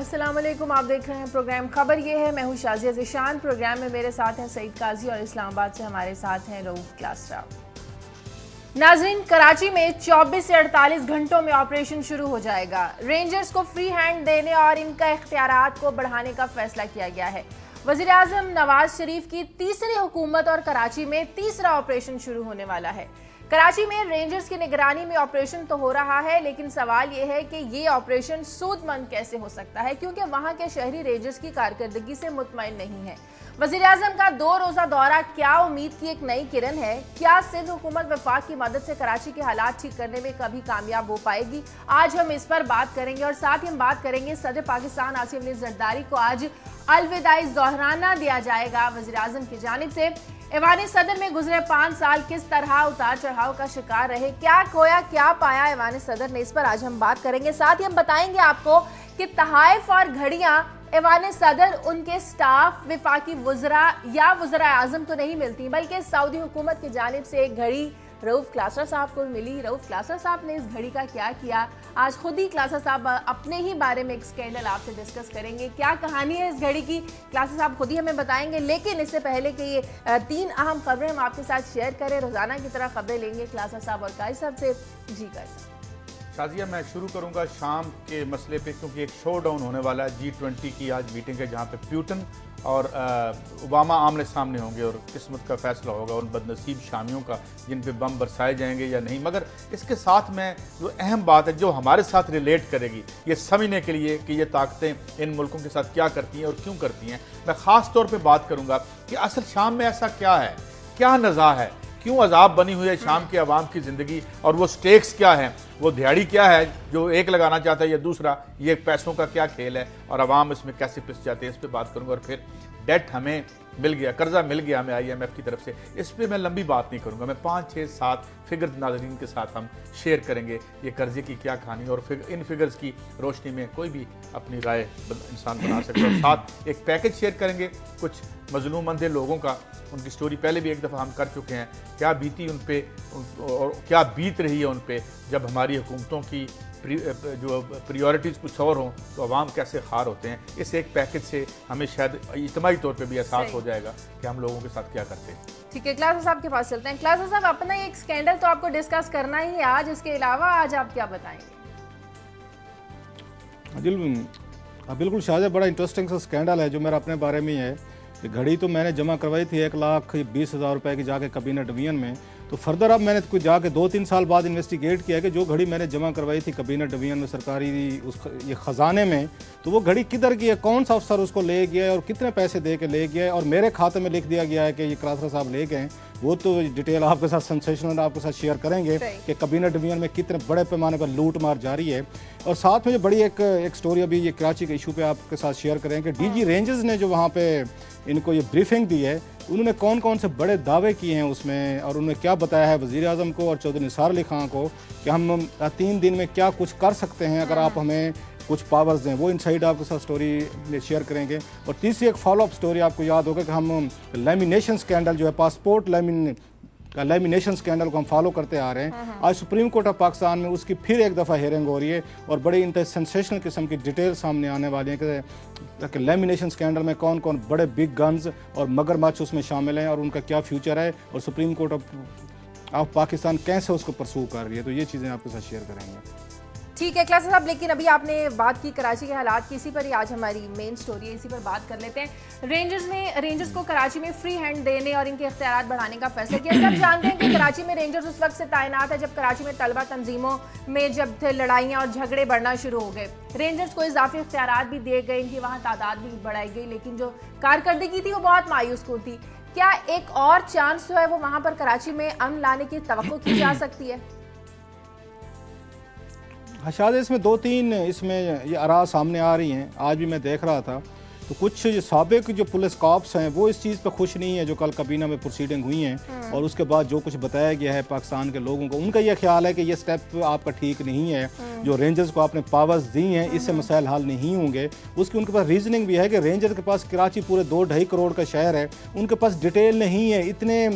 अस्सलाम वालेकुम। आप देख रहे हैं प्रोग्राम खबर ये है। मैं हूँ शाजिया ज़िशान। प्रोग्राम में मेरे साथ हैं सईद काजी और इस्लामाबाद से हमारे साथ हैं रऊफ क्लासरा। नाजरीन, कराची में 24 से 48 घंटों में ऑपरेशन शुरू हो जाएगा। रेंजर्स को फ्री हैंड देने और इनका इख्तियारात को बढ़ाने का फैसला किया गया है। वज़ीर आज़म नवाज शरीफ की तीसरी हुकूमत और कराची में तीसरा ऑपरेशन शुरू होने वाला है। कराची में रेंजर्स की निगरानी में ऑपरेशन तो हो रहा है, लेकिन सवाल यह है कि ये ऑपरेशन सूदमंद कैसे हो सकता है, क्योंकि वहां के शहरी रेंजर्स की कारकर्दगी से मुतमईन नहीं है। वज़ीर आज़म का 2 रोज़ा दौरा क्या उम्मीद की एक नई किरण है? क्या सिंध हुकूमत वफाक की मदद से कराची के हालात ठीक करने में कभी कामयाब हो पाएगी? आज हम इस पर बात करेंगे और साथ ही हम बात करेंगे सदर पाकिस्तान आसिफ अली जरदारी को आज अलविदाई ज़ोहराना दिया जाएगा वज़ीर आज़म की जानिब से। ऐवान सदर में गुजरे 5 साल किस तरह उतार चढ़ाव का शिकार रहे, क्या खोया क्या पाया ऐवान सदर ने, इस पर आज हम बात करेंगे। साथ ही हम बताएंगे आपको कि तहाइफ और घड़ियां ऐवान सदर, उनके स्टाफ, विफाकी वुज़रा या वुज़रा आज़म को नहीं मिलती, बल्कि सऊदी हुकूमत की जानिब से एक घड़ी रऊफ क्लासरा साहब को मिली। रऊफ क्लासरा साहब ने इस घड़ी का क्या किया, आज खुद ही क्लासरा साहब अपने ही बारे में एक स्कैंडल आपसे डिस्कस करेंगे। क्या कहानी है इस घड़ी की, क्लासरा साहब खुद ही हमें बताएंगे। लेकिन इससे पहले कि ये 3 अहम खबरें हम आपके साथ शेयर करें, रोजाना की तरह खबरें लेंगे क्लासरा साहब और काजी साहब से। जी काजी शाजिया, मैं शुरू करूंगा शाम के मसले पे, क्योंकि एक शो डाउन होने वाला है। G20 की आज मीटिंग है जहां पे प्यूटन और ओबामा आमने सामने होंगे और किस्मत का फैसला होगा उन बदनसीब शामियों का जिन पे बम बरसाए जाएंगे या नहीं। मगर इसके साथ में जो अहम बात है जो हमारे साथ रिलेट करेगी ये समझने के लिए कि ये ताकतें इन मुल्कों के साथ क्या करती हैं और क्यों करती हैं, मैं ख़ास तौर पर बात करूँगा कि असल शाम में ऐसा क्या है, क्या नज़ा है, क्यों अजाब बनी हुई है शाम के अवाम की ज़िंदगी, और वो स्टेक्स क्या है, वो दिहाड़ी क्या है जो एक लगाना चाहता है या दूसरा, ये पैसों का क्या खेल है और अवाम इसमें कैसे पिस जाते हैं, इस पर बात करूंगा। और फिर डेट हमें मिल गया, कर्जा मिल गया हमें IMF की तरफ से, इस पर मैं लंबी बात नहीं करूंगा। मैं 5, 6, 7 फिगर नाज़रीन के साथ हम शेयर करेंगे ये कर्जे की क्या कहानी, और फिर इन फिगर्स की रोशनी में कोई भी अपनी राय इंसान बना सकता है। और साथ एक पैकेज शेयर करेंगे कुछ मजलूम अंधे लोगों का, उनकी स्टोरी पहले भी एक दफ़ा हम कर चुके हैं, क्या बीती उन पे और क्या बीत रही है उन पे जब हमारी हुकूमतों की जो प्रायोरिटीज़ कुछ और हों तो अवाम कैसे खार होते हैं। इस एक पैकेज से हमें शायद इज्तिमाई तौर पे भी एहसास हो जाएगा कि हम लोगों के साथ क्या करते हैं। ठीक है, क्लासरा साहब के पास चलते हैं। क्लासरा साहब, अपना एक स्कैंडल तो आपको डिस्कस करना ही है आज, इसके अलावा आज आप क्या बताएंगे? बिल्कुल शाहजहा, बड़ा इंटरेस्टिंग सा स्कैंडल है जो मेरा अपने बारे में ही है। घड़ी तो मैंने जमा करवाई थी 1,20,000 रुपए की जाके कैबिनेट डिवीजन में। तो फर्दर अब मैंने कुछ जाके 2-3 साल बाद इन्वेस्टिगेट किया कि जो घड़ी मैंने जमा करवाई थी कैबिनेट डिवीजन में सरकारी ये ख़जाने में, तो वो घड़ी किधर की है, कौन सा अफसर उसको ले गया है और कितने पैसे दे के ले गया है, और मेरे खाते में लिख दिया गया है कि ये क्लासरा साहब ले गए। वो तो डिटेल आपके साथ सेंसेशनल आपके साथ शेयर करेंगे कि कैबिनेट डिवीजन में कितने बड़े पैमाने पर लूट मार जारी है। और साथ में जो बड़ी एक स्टोरी अभी ये कराची के इशू पे आपके साथ शेयर करेंगे कि DG रेंजर्स ने जो वहाँ पे इनको ये ब्रीफिंग दी है, उन्होंने कौन कौन से बड़े दावे किए हैं उसमें, और उन्होंने क्या बताया है वज़ीर आज़म को और चौधरी निसार अली खान को कि हम 3 दिन में क्या कुछ कर सकते हैं अगर आप हमें कुछ पावर्स दें। वो इनसाइड आपके साथ स्टोरी शेयर करेंगे। और तीसरी एक फॉलोअप स्टोरी आपको याद होगा कि हम लेमिनेशन स्कैंडल जो है, पासपोर्ट लेमिनेशन स्कैंडल को हम फॉलो करते आ रहे हैं। आज सुप्रीम कोर्ट ऑफ पाकिस्तान में उसकी फिर एक दफ़ा हेयरिंग हो रही है और बड़ी सेंसेशनल किस्म की डिटेल सामने आने वाली है कि लेमिनेशन स्कैंडल में कौन कौन बड़े बिग गन्स और मगरमच्छ उसमें शामिल हैं और उनका क्या फ्यूचर है, और सुप्रीम कोर्ट ऑफ पाकिस्तान कैसे उसको परसू कर रही है। तो ये चीज़ें आपके साथ शेयर करेंगे। ठीक है क्लासरा साहब, लेकिन अभी आपने बात की कराची के हालात की, इसी पर ही आज हमारी मेन स्टोरी है, इसी पर बात कर लेते हैं। रेंजर्स को कराची में फ्री हैंड देने और इनके इख्तियारात बढ़ाने का फैसला किया। सब जानते हैं कि कराची में रेंजर्स उस वक्त से तैनात है जब कराची में तलबा तंजीमों में जब थे लड़ाइयाँ और झगड़े बढ़ना शुरू हो गए। रेंजर्स को इजाफी इख्तियारात भी दिए गए, इनकी वहाँ तादाद भी बढ़ाई गई, लेकिन जो कारकर्दगी थी वो बहुत मायूस कुन थी। क्या एक और चांस जो है वो वहाँ पर कराची में अमन लाने की तवक्को की जा सकती है? हाँ शायद इसमें 2-3 इसमें ये आरा सामने आ रही हैं। आज भी मैं देख रहा था तो कुछ साबिक जो पुलिस कॉप्स हैं वो इस चीज़ पे खुश नहीं है जो कल कबीना में प्रोसीडिंग हुई हैं, और उसके बाद जो कुछ बताया गया है पाकिस्तान के लोगों को, उनका यह ख्याल है कि ये स्टेप आपका ठीक नहीं है। जो रेंजर्स को आपने पावर्स दी हैं इससे मसाइल हल नहीं होंगे। उसकी उनके पास रीजनिंग भी है कि रेंजर के पास कराची पूरे 2-2.5 करोड़ का शहर है, उनके पास डिटेल नहीं है, इतने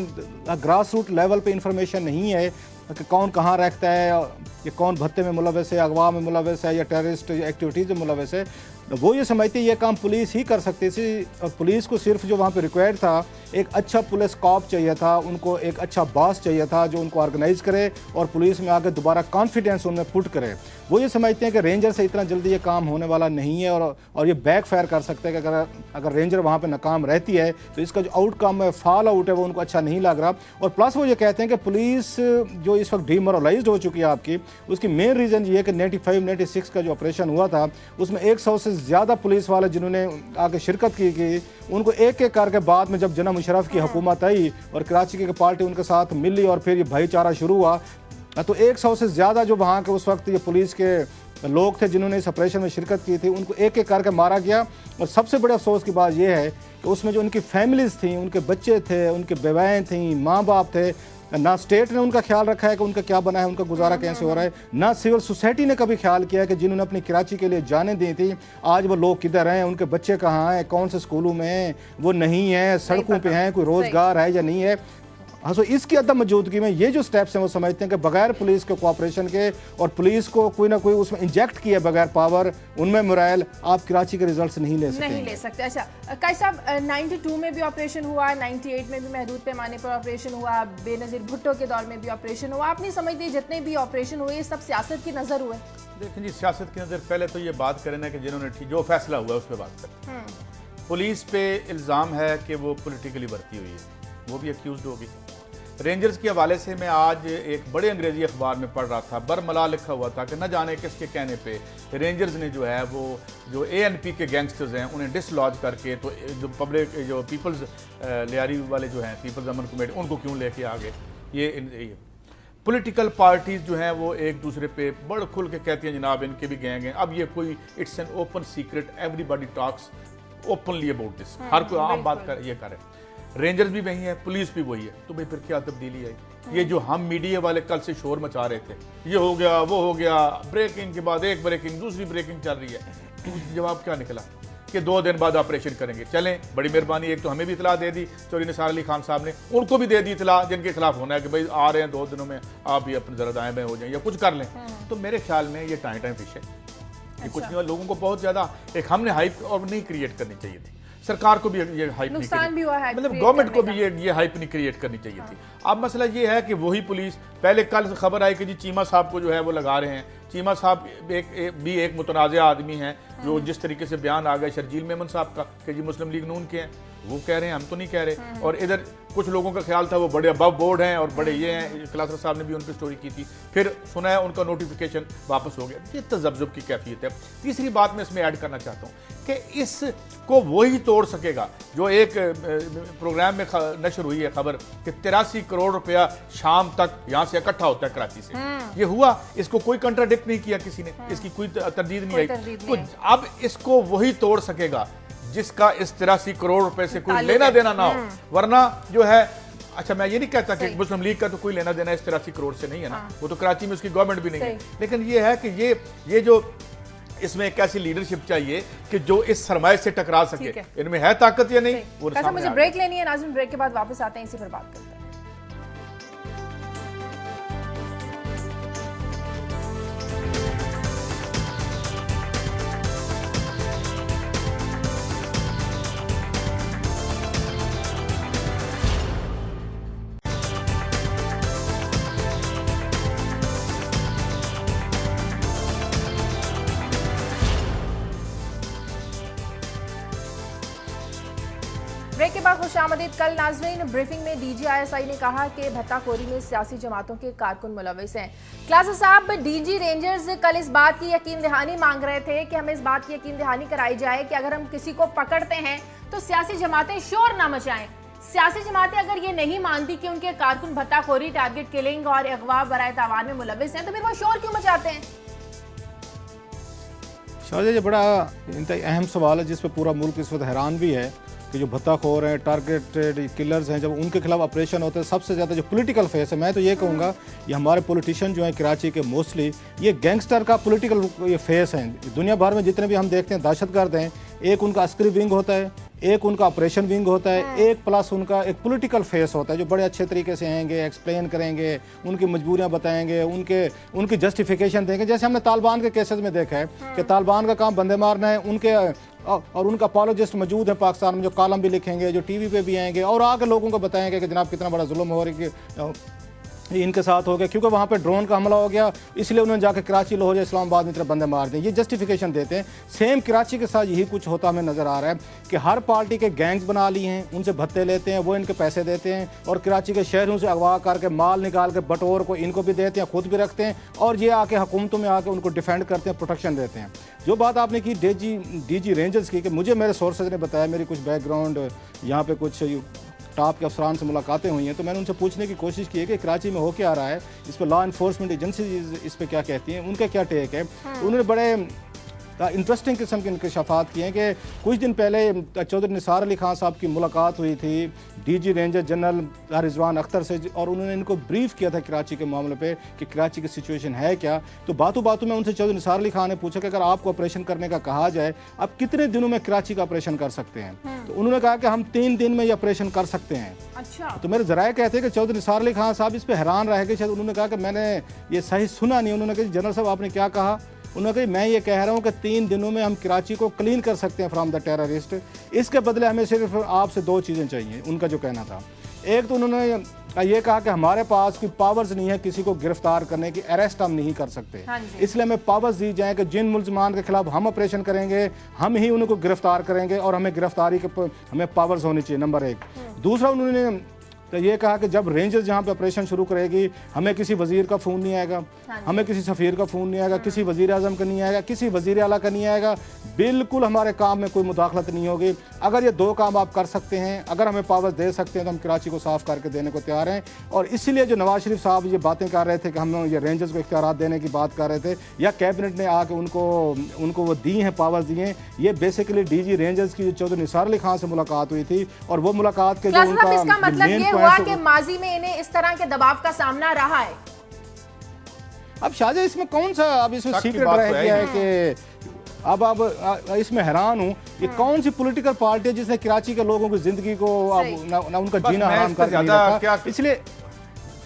ग्रास रूट लेवल पर इंफॉर्मेशन नहीं है कि कौन कहाँ रखता है, ये कौन भत्ते में मुलविस है, अगवा में मुलविस है या टेररिस्ट एक्टिविटीज़ में मुलविस है। वो ये समझते ये काम पुलिस ही कर सकती थी। और पुलिस को सिर्फ जो वहाँ पे रिक्वायर्ड था, एक अच्छा पुलिस कॉप चाहिए था, उनको एक अच्छा बॉस चाहिए था जो उनको ऑर्गेनाइज करे और पुलिस में आके दोबारा कॉन्फिडेंस उनमें पुट करे। वो ये समझते हैं कि रेंजर से इतना जल्दी ये काम होने वाला नहीं है और ये बैक फायर कर सकते हैं कि अगर रेंजर वहाँ पे नाकाम रहती है तो इसका जो आउटकम है, फॉल आउट है, वो उनको अच्छा नहीं लग रहा। और प्लस वो ये कहते हैं कि पुलिस जो इस वक्त डिमोरलाइज्ड हो चुकी है आपकी, उसकी मेन रीज़न ये है कि 95-96 का जो ऑपरेशन हुआ था उसमें 100 से ज़्यादा पुलिस वाले जिन्होंने आके शिरकत की उनको एक एक करके बाद में जब जना मुशर्रफ की हुकूमत आई और कराची की पार्टी उनके साथ मिली और फिर ये भाईचारा शुरू हुआ, तो 100 से ज़्यादा जो वहाँ के उस वक्त ये पुलिस के लोग थे जिन्होंने इस ऑपरेशन में शिरकत की थी, उनको एक एक करके मारा गया। और सबसे बड़े अफसोस की बात यह है कि उसमें जो उनकी फैमिलीज़ थी, उनके बच्चे थे, उनके बेवाएँ थीं, माँ बाप थे, ना स्टेट ने उनका ख्याल रखा है कि उनका क्या बना है, उनका गुजारा कैसे हो रहा है, ना सिविल सोसाइटी ने कभी ख्याल किया कि जिन्होंने अपनी कराची के लिए जाने दी थी आज वो लोग किधर हैं, उनके बच्चे कहाँ हैं, कौन से स्कूलों में हैं, वो नहीं है, सड़कों पे हैं, कोई रोज़गार है या नहीं है। हाँ, सो इसकी अदम मौजूदगी में ये जो स्टेप्स हैं वो समझते हैं कि बगैर पुलिस के कोऑपरेशन के और पुलिस को कोई ना कोई उसमें इंजेक्ट किया बगैर पावर, उनमें मोरल, आप कराची के रिजल्ट्स नहीं ले सकते। अच्छा काई साहब, 92 में भी ऑपरेशन हुआ, 98 में भी महदूद पैमाने पर ऑपरेशन हुआ, बेनज़ीर भुट्टो के दौर में भी ऑपरेशन हुआ। आप नहीं समझते जितने भी ऑपरेशन हुए ये सब सियासत की नज़र हुए? देखिए जी, सियासत की नज़र पहले तो ये बात करें ना कि जिन्होंने जो फैसला हुआ उस पर बात करें। पुलिस पे इल्ज़ाम है कि वो पोलिटिकली भर्ती हुई है, वो भी अक्यूज़ होगी। रेंजर्स के हवाले से मैं आज एक बड़े अंग्रेजी अखबार में पढ़ रहा था, बरमला लिखा हुआ था कि न जाने किसके कहने पे रेंजर्स ने जो है वो जो ANP के गैंगस्टर्स हैं उन्हें डिसलॉज करके तो जो पब्लिक जो पीपल्स लियारी वाले जो हैं, पीपल्स अमन कमेटी, उनको क्यों लेके आ गए। ये पॉलिटिकल पार्टीज जो हैं वो एक दूसरे पे बड़ खुल के कहती हैं जनाब इनके भी गैंग हैं। अब ये कोई it's an open secret, everybody talks openly about this, हर कोई आम बात कर ये करे। रेंजर्स भी वही है, पुलिस भी वही है, तो भाई फिर क्या तब्दीली आई। ये जो हम मीडिया वाले कल से शोर मचा रहे थे, ये हो गया वो हो गया, ब्रेकिंग के बाद एक ब्रेकिंग दूसरी ब्रेकिंग चल रही है, तो जवाब क्या निकला कि 2 दिन बाद ऑपरेशन करेंगे। चलें, बड़ी मेहरबानी, एक तो हमें भी इतला दे दी चौधरी निसार अली खान साहब ने, उनको भी दे दी इतला जिनके खिलाफ होना है कि भाई आ रहे हैं 2 दिनों में, आप भी अपने जरा दाएं बाएं हो जाएं या कुछ कर लें। तो मेरे ख्याल में ये टाइम फिश है, ये कुछ नहीं। लोगों को बहुत ज्यादा एक हमने हाइप और नहीं क्रिएट करनी चाहिए थी, सरकार को भी ये हाइप नहीं, मतलब गवर्नमेंट को भी ये हाइप नहीं क्रिएट करनी चाहिए थी। अब मसला ये है कि वही पुलिस, पहले कल खबर आई कि जी चीमा साहब को जो है वो लगा रहे हैं। चीमा साहब एक मुतनाज़ा आदमी हैं, जो जिस तरीके से बयान आ गया शर्जील मेमन साहब का कि जी मुस्लिम लीग नून के हैं, वो कह रहे हैं, हम तो नहीं कह रहे। और इधर कुछ लोगों का ख्याल था वो बड़े अबव बोर्ड हैं और बड़े ये हैं, खलासर साहब ने भी उन पर स्टोरी की थी, फिर सुना है उनका नोटिफिकेशन वापस हो गया। ये तजब्जुब की कैफियत है। तीसरी बात मैं इसमें ऐड करना चाहता हूँ कि इसको वही तोड़ सकेगा जो एक प्रोग्राम में नशर हुई है खबर कि 83 करोड़ रुपया शाम तक यहाँ से इकट्ठा होता है कराची से। ये हुआ, इसको कोई कंट्राडिक्ट नहीं किया किसी ने, इसकी कोई तरदीद नहीं आई। तो अब इसको वही तोड़ सकेगा जिसका इस 83 करोड़ रुपए से कोई लेना देना ना हो। वरना जो है, अच्छा मैं ये नहीं कहता कि मुस्लिम लीग का तो कोई लेना देना इस 83 करोड़ से नहीं है ना, वो तो कराची में उसकी गवर्नमेंट भी नहीं है, लेकिन ये है कि ये जो इसमें एक ऐसी लीडरशिप चाहिए कि जो इस सरमाए से टकरा सके। इनमें है ताकत या नहीं, वो मुझे ब्रेक लेनी है नाज़रीन, ब्रेक के बाद वापस आते हैं, इसी पर बात करते हैं। ब्रेक के बाद खुशामदीद। कल नाज़रीन ब्रीफिंग में DGISI ने कहा कि भत्ताखोरी में सियासी जमातों के कारकुन मुलविस हैं। क्लास साहब, DG रेंजर्स कल इस बात की यकीन दहानी मांग रहे थे कि हमें इस बात की यकीन दहानी कराई जाए कि अगर हम किसी को पकड़ते हैं तो सियासी जमातें शोर ना मचाएं। सियासी जमातें अगर ये नहीं मानती कि उनके कारकुन भत्ताखोरी, टारगेट किलिंग और अगवा बराए तावान में मुलविस हैं, तो फिर वो शोर क्यों मचाते हैं? शायद ये बड़ा अहम सवाल है जिस पर पूरा मुल्क इस वक्त हैरान भी है कि जो भत्ताखोर हैं, टारगेटेड किलर्स हैं, जब उनके खिलाफ ऑपरेशन होते हैं, सबसे ज़्यादा जो पॉलिटिकल फेस है, मैं तो ये कहूँगा ये हमारे पॉलिटिशियन जो हैं कराची के मोस्टली ये गैंगस्टर का पॉलिटिकल ये फेस हैं। दुनिया भर में जितने भी हम देखते हैं दहशतगर्द हैं, एक उनका अस्करी विंग होता है, एक उनका ऑपरेशन विंग होता है, एक प्लस उनका एक पॉलिटिकल फेस होता है जो बड़े अच्छे तरीके से आएंगे, एक्सप्लेन करेंगे, उनकी मजबूरियां बताएंगे, उनकी जस्टिफिकेशन देंगे। जैसे हमने तालिबान के केसेस में देखा है कि तालिबान का काम बंदे मारना है, उनके और उनका अपॉलोजिस्ट मौजूद है पाकिस्तान में जो कॉलम भी लिखेंगे, जो टीवी पे भी आएंगे और आके लोगों को बताएंगे कि जनाब कितना बड़ा जुल्म हो रही है इनके साथ हो गया, क्योंकि वहाँ पे ड्रोन का हमला हो गया इसलिए उन्होंने जाकर कराची, लाहौर, इस्लामाबाद में तरह बंदे मार दिए। ये जस्टिफिकेशन देते हैं। सेम कराची के साथ यही कुछ होता हमें नज़र आ रहा है कि हर पार्टी के गैंग्स बना ली हैं, उनसे भत्ते लेते हैं, वो इनके पैसे देते हैं और कराची के शहरों से अगवा करके माल निकाल के बटोर को इनको भी देते हैं, खुद भी रखते हैं और ये आके हुकूमतों में आके उनको डिफेंड करते हैं, प्रोटेक्शन देते हैं। जो बात आपने की DG रेंजर्स की, कि मुझे मेरे सोर्सेज ने बताया, मेरी कुछ बैकग्राउंड यहाँ पे कुछ टॉप के अफसरान से मुलाकातें हुई हैं, तो मैंने उनसे पूछने की कोशिश की है कि कराची में हो क्या रहा है, इस पर लॉ इन्फोर्समेंट एजेंसीज इस पर क्या कहती हैं, उनका क्या टेक है। उन्होंने बड़े इंटरेस्टिंग किस्म के इंकशाफात किए हैं कि कुछ दिन पहले चौधरी निसार अली खान साहब की मुलाकात हुई थी DG ranger general Rizwan Akhtar से और उन्होंने इनको ब्रीफ किया था कराची के मामले पे कि कराची की सिचुएशन है क्या। तो बातों बातों में उनसे चौधरी निसार अली खान ने पूछा कि अगर आपको ऑपरेशन करने का कहा जाए आप कितने दिनों में कराची का ऑपरेशन कर सकते हैं। तो उन्होंने कहा कि हम 3 दिन में ये ऑपरेशन कर सकते हैं। अच्छा। तो मेरे जराए कहते हैं कि चौधरी निसार अली खान साहब इस पर हैरान रह गए। शायद उन्होंने कहा कि मैंने ये सही सुना नहीं। उन्होंने कहा जनरल साहब आपने क्या कहा। उन्होंने कहा मैं ये कह रहा हूँ कि 3 दिनों में हम कराची को क्लीन कर सकते हैं फ्रॉम द टेररिस्ट। इसके बदले हमें सिर्फ आपसे 2 चीज़ें चाहिए, उनका जो कहना था। एक तो उन्होंने ये कहा कि हमारे पास कोई पावर्स नहीं है किसी को गिरफ्तार करने की, अरेस्ट हम नहीं कर सकते, इसलिए हमें पावर्स दी जाए कि जिन मुल्जमान के खिलाफ हम ऑपरेशन करेंगे हम ही उनको गिरफ्तार करेंगे और हमें गिरफ्तारी के हमें पावर्स होनी चाहिए, नंबर 1। दूसरा उन्होंने तो ये कहा कि जब रेंजर्स जहाँ पे ऑपरेशन शुरू करेगी हमें किसी वजीर का फ़ोन नहीं आएगा, हमें किसी सफ़ीर का फ़ोन नहीं आएगा, किसी वजीर आज़म का नहीं आएगा, किसी वजीर आला का नहीं आएगा, बिल्कुल हमारे काम में कोई मुदाखलत नहीं होगी। अगर ये 2 काम आप कर सकते हैं, अगर हमें पावर्स दे सकते हैं तो हम कराची को साफ़ करके देने को तैयार हैं। और इसीलिए जो नवाज शरीफ साहब ये बातें कर रहे थे कि हम ये रेंजर्स को इख्तियारात देने की बात कर रहे थे या कैबिनेट ने आके उनको वो दी हैं, पावर्स दिए हैं, ये बेसिकली DG रेंजर्स की चौधरी निसार अली खान से मुलाकात हुई थी और वो मुलाकात के जो उनका मतलब ये हुआ कि माजी में इन्हें इस तरह के दबाव का सामना रहा है। अब शाहजहां इसमें कौन सा अब इसमें सीक्रेट रह गया है कि अब इसमें हैरान हूँ कि कौन सी पॉलिटिकल पार्टी है जिसने कराची के लोगों की जिंदगी को अब ना उनका जीना हराम कर दिया। इसलिए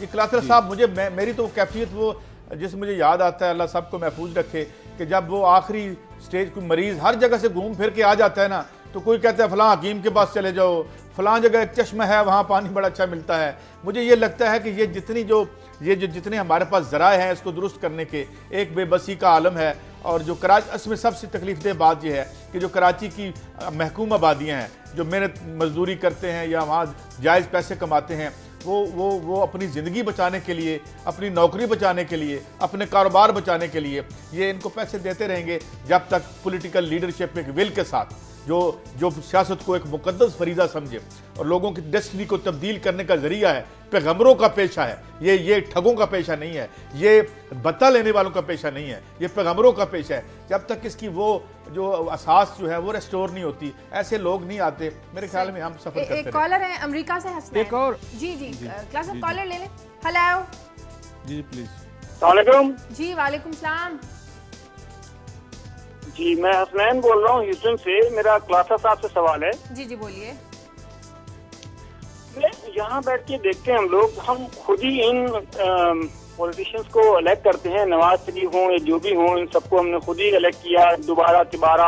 कलातर साहब मेरी तो कैफियत वो जिस मुझे याद आता है, अल्लाह सबको महफूज रखे, कि जब वो आखिरी स्टेज कोई मरीज हर जगह से घूम फिर के आ जाता है ना, तो कोई कहता है फलां हकीम के पास चले जाओ, फलां जगह एक चश्मा है वहाँ पानी बड़ा अच्छा मिलता है। मुझे ये लगता है कि ये जितने हमारे पास ज़राए हैं इसको दुरुस्त करने के, एक बेबसी का आलम है। और जो कराची इसमें सबसे तकलीफदेह बात यह है कि जो कराची की महकूम आबादियाँ हैं जो मेहनत मजदूरी करते हैं या वहाँ जायज़ पैसे कमाते हैं, वो अपनी ज़िंदगी बचाने के लिए, अपनी नौकरी बचाने के लिए, अपने कारोबार बचाने के लिए ये इनको पैसे देते रहेंगे जब तक पॉलिटिकल लीडरशिप एक विल के साथ जो सियासत को एक मुकद्दस फरीज़ा समझे और लोगों की डेस्टिनी को तब्दील करने का जरिया है, पैगंबरों का पेशा है, ये ठगों का पेशा नहीं है, ये बत्ता लेने वालों का पेशा नहीं है, ये पैगंबरों का पेशा है। जब तक इसकी वो जो असास जो है वो रेस्टोर नहीं होती, ऐसे लोग नहीं आते। मेरे ख्याल में हम सफर करते एक कॉलर है अमेरिका से, हसनैन। एक और जी क्लास ऑफ कॉलर ले लें। Hello ji please. अस्सलाम जी वालेकुम सलाम जी, मैं हसनैन बोल रहा हूँ ह्यूस्टन से। मेरा क्लासा साहब से सवाल है। जी बोलिए। यहाँ बैठ के देखते हैं हम खुद ही इन पॉलिटिशियंस को इलेक्ट करते हैं, नवाज शरीफ हों या जो भी हों, इन सबको हमने खुद ही इलेक्ट किया, दोबारा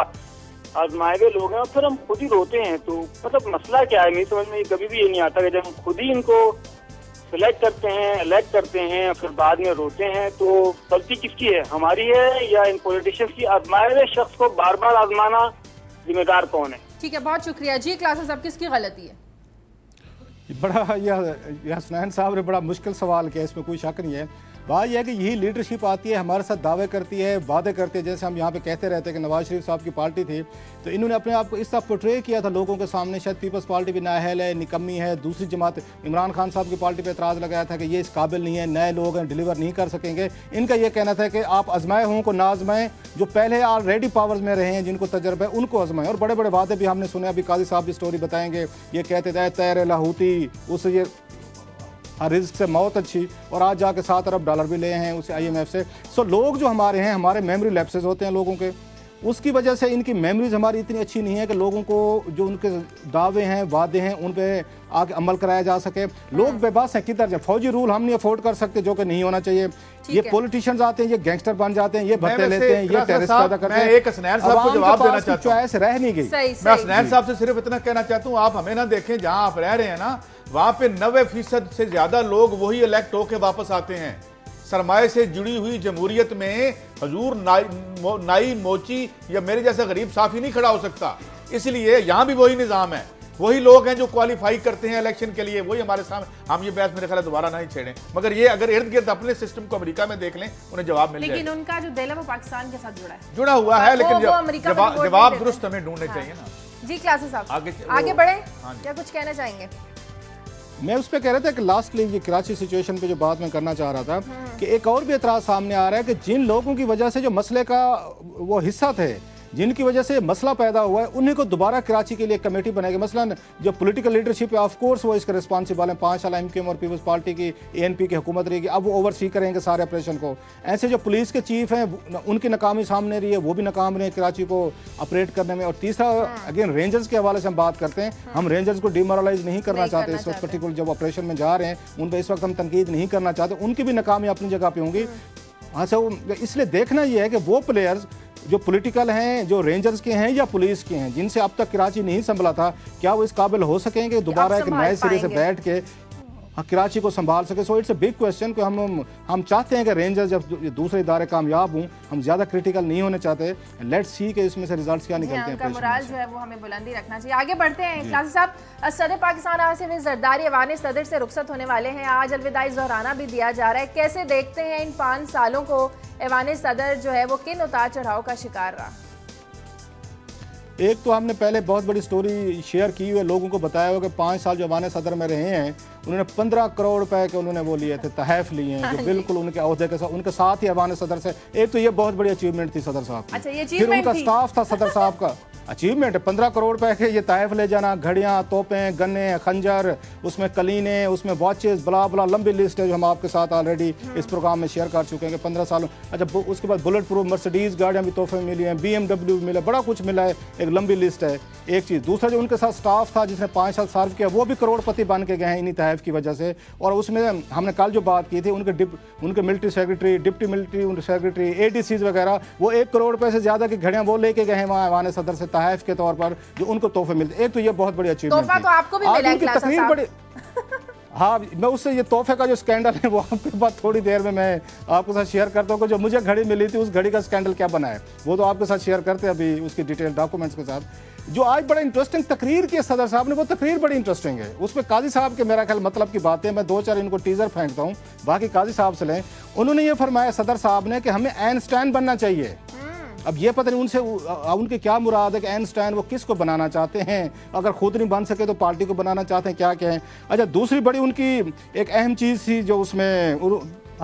आजमाए हुए लोग हैं और फिर हम खुद ही रोते हैं। तो मतलब मसला क्या है, मेरी समझ में कभी भी ये नहीं आता कि जब हम खुद ही इनको सिलेक्ट करते हैं, इलेक्ट करते हैं, फिर बाद में रोते हैं, तो गलती किसकी है, हमारी है या इन पॉलिटिशियंस की? आजमाए हुए शख्स को बार बार आजमाना जिम्मेदार कौन है? ठीक है, बहुत शुक्रिया जी। क्लासेस अब किसकी गलती है? बड़ा यह हसनैन साहब ने बड़ा मुश्किल सवाल किया, इसमें कोई शक नहीं है। बात यह है कि यही लीडरशिप आती है, हमारे साथ दावे करती है, वादे करती है। जैसे हम यहाँ पे कहते रहते हैं कि नवाज शरीफ साहब की पार्टी थी, तो इन्होंने अपने आप को इस तरह पोर्ट्रे किया था लोगों के सामने, शायद पीपल्स पार्टी भी नाअहल है, निकम्मी है। दूसरी जमात इमरान खान साहब की पार्टी पर एतराज़ लगाया था कि ये इस काबिल नहीं है, नए लोग हैं, डिलीवर नहीं कर सकेंगे। इनका यह कहना था कि आप आजमाए हों को ना आजमाएं, जो पहले ऑलरेडी पावर्स में रहे हैं, जिनको तजर्बा है, उनको आजमाएं। और बड़े बड़े वादे भी हमने सुने, अभी काजी साहब की स्टोरी बताएंगे। ये कहते थे तैर लाहौती, उससे ये रिस्क से मौत अच्छी, और आज जाके $7 अरब भी ले हैं उसे IMF से। सो लोग जो हमारे हैं, हमारे मेमोरी लैप्सेस होते हैं लोगों के, उसकी वजह से इनकी मेमोरीज हमारी इतनी अच्छी नहीं है कि लोगों को जो उनके दावे हैं वादे हैं उन पे आगे अमल कराया जा सके। लोग बेबस हैं, किधर जाए। फौजी रूल हम नहीं अफोर्ड कर सकते, जो कि नहीं होना चाहिए। ये पॉलिटिशियंस आते हैं, ये गैंगस्टर बन जाते हैं, ये भत्ते लेते हैं, ये टेररिस्ट पैदा करते हैं। मैं एक हसनैन साहब को जवाब देना चाहता हूं, चॉइस रह नहीं गई। मैं हसनैन साहब से सिर्फ इतना कहना चाहता हूं, आप हमें ना देखें, जहां आप रह रहे हैं ना, वहां पे 90% से ज्यादा लोग वही इलेक्ट होके वापस आते हैं। सरमाए से जुड़ी हुई जमहूरियत में हजूर नाई मोची या मेरे जैसा गरीब साफी नहीं खड़ा हो सकता। इसलिए यहां भी वही निजाम है, वही लोग हैं जो क्वालिफाई करते हैं इलेक्शन के लिए, वही हमारे सामने। हम ये बहस मेरे ख्याल दोबारा नहीं छेड़ें, मगर ये अगर इर्द गिर्द अपने सिस्टम को अमेरिका में देख लें, उन्हें जवाब मिल जाएगा। लेकिन उनका जो दिल है वो पाकिस्तान के साथ जुड़ा हुआ है, लेकिन जवाब देते दुरुस्त हमें ढूंढने चाहिए ना। जी क्लासेस साहब आगे बढ़े, क्या कुछ कहना चाहेंगे? मैं उस पर कह रहा था कि लास्टली ये कराची सिचुएशन पे जो बात मैं करना चाह रहा था कि एक और भी एतराज सामने आ रहा है कि जिन लोगों की वजह से जो मसले का वो हिस्सा थे, जिनकी वजह से मसला पैदा हुआ है, उन्हीं को दोबारा कराची के लिए कमेटी बनाएगी। मसलन जो पॉलिटिकल लीडरशिप है, ऑफ कोर्स वो इसके रिस्पॉन्सिबल है। 5 साल एमकेएम और पीपल्स पार्टी की एएनपी की हुकूमत रहेगी, अब वो ओवरसी करेंगे सारे ऑपरेशन को। ऐसे जो पुलिस के चीफ हैं, उनकी नाकामी सामने रही है, वो भी नाकाम रहे कराची को ऑपरेट करने में। और तीसरा अगेन रेंजर्स के हवाले से हम बात करते हैं, हम रेंजर्स को डिमोरलाइज नहीं करना चाहते इस वक्त, पर्टिकुलर जब ऑपरेशन में जा रहे हैं उन पर इस वक्त हम तनकीद नहीं करना चाहते, उनकी भी नाकामी अपनी जगह पे होंगी। अच्छा, इसलिए देखना यह है कि वो प्लेयर्स जो पॉलिटिकल हैं, जो रेंजर्स के हैं या पुलिस के हैं, जिनसे अब तक कराची नहीं संभला था, क्या वो इस काबिल हो सकेंगे दोबारा एक नए सिरे से बैठ के कराची को संभाल सके? So it's a big question कि हम चाहते हैं कि रेंजर्स जब दूसरे इदारे कामयाब हों, हम ज्यादा क्रिटिकल नहीं होने चाहते। लेट्स सी कि इसमें से रिजल्ट्स क्या निकलते हैं। मोराल जो है वो हमें बुलंदी रखना चाहिए। आगे बढ़ते हैं क्लासेस साहब, सदर पाकिस्तान आसिफ जरदारी ऐवान सदर से रुखसत होने वाले हैं, आज अलविदाई ज़ोहराना भी दिया जा रहा है। कैसे देखते हैं इन 5 सालों को? ऐवान सदर जो है वो किन उतार चढ़ाव का शिकार रहा? एक तो हमने पहले बहुत बड़ी स्टोरी शेयर की हुई है, लोगों को बताया हुआ कि 5 साल जो ऐवान सदर में रहे हैं, उन्होंने 15 करोड़ रुपए के उन्होंने वो लिए थे, तहफ लिए हैं, जो बिल्कुल उनके अहदे के साथ, उनके साथ ही ऐवान सदर से। एक तो ये बहुत बड़ी अचीवमेंट थी सदर साहब की। अच्छा, ये फिर उनका स्टाफ था सदर साहब का, अचीवमेंट 15 करोड़ रुपए के ये तहफ ले जाना, घड़ियाँ, तोपें, गन्ने, खंजर, उसमें कलीने, उसमें वॉचेस, बला बला लंबी लिस्ट है जो हम आपके साथ ऑलरेडी इस प्रोग्राम में शेयर कर चुके हैं कि 15 सालों। अच्छा, उसके बाद बुलेट प्रूफ मर्सिडीज गाड़ियाँ भी तोहफे मिली हैं, BMW भी मिला, बड़ा कुछ मिला है, एक लंबी लिस्ट है। एक चीज़, दूसरा जो उनके साथ स्टाफ था जिसने 5 साल सर्व किया, वो भी करोड़पति बन के गए हैं इन्हीं तहफ की वजह से। और उसमें हमने कल जो बात की थी, उनके military secretary, deputy military secretary, ADCs वगैरह, वो 1 करोड़ रुपए से ज़्यादा की घड़ियाँ वो लेके गए हैं वहाँ ऐवान सदर से तहफ के तौर पर, जो उनको तोहफे मिलते। एक तो ये बहुत बड़ी अचीवमेंट थी। तो आपको भी मिला है तकरीर बड़ी हाँ, मैं उससे ये तोहफे का जो स्कैंडल है वो आपके बाद थोड़ी देर में मैं आपके साथ शेयर करता हूँ कि जो मुझे घड़ी मिली थी उस घड़ी का स्कैंडल क्या बना है, वो तो आपके साथ शेयर करते हैं अभी उसकी डिटेल डॉक्यूमेंट्स के साथ। जो आज बड़ा इंटरेस्टिंग तकरीर की सदर साहब ने, वो तकरीर बड़ी इंटरेस्टिंग है। उसमें काजी साहब के मेरा ख्याल मतलब की बातें, मैं 2-4 इनको टीजर फेंकता हूँ, बाकी काजी साहब से लें। उन्होंने ये फरमाया सदर साहब ने कि हमें आइंस्टाइन बनना चाहिए। अब ये पता नहीं उनके क्या मुराद है कि आइंस्टाइन वो किसको बनाना चाहते हैं, अगर खुद नहीं बन सके तो पार्टी को बनाना चाहते हैं, क्या क्या है। अच्छा, दूसरी बड़ी उनकी एक अहम चीज़ थी जो उसमें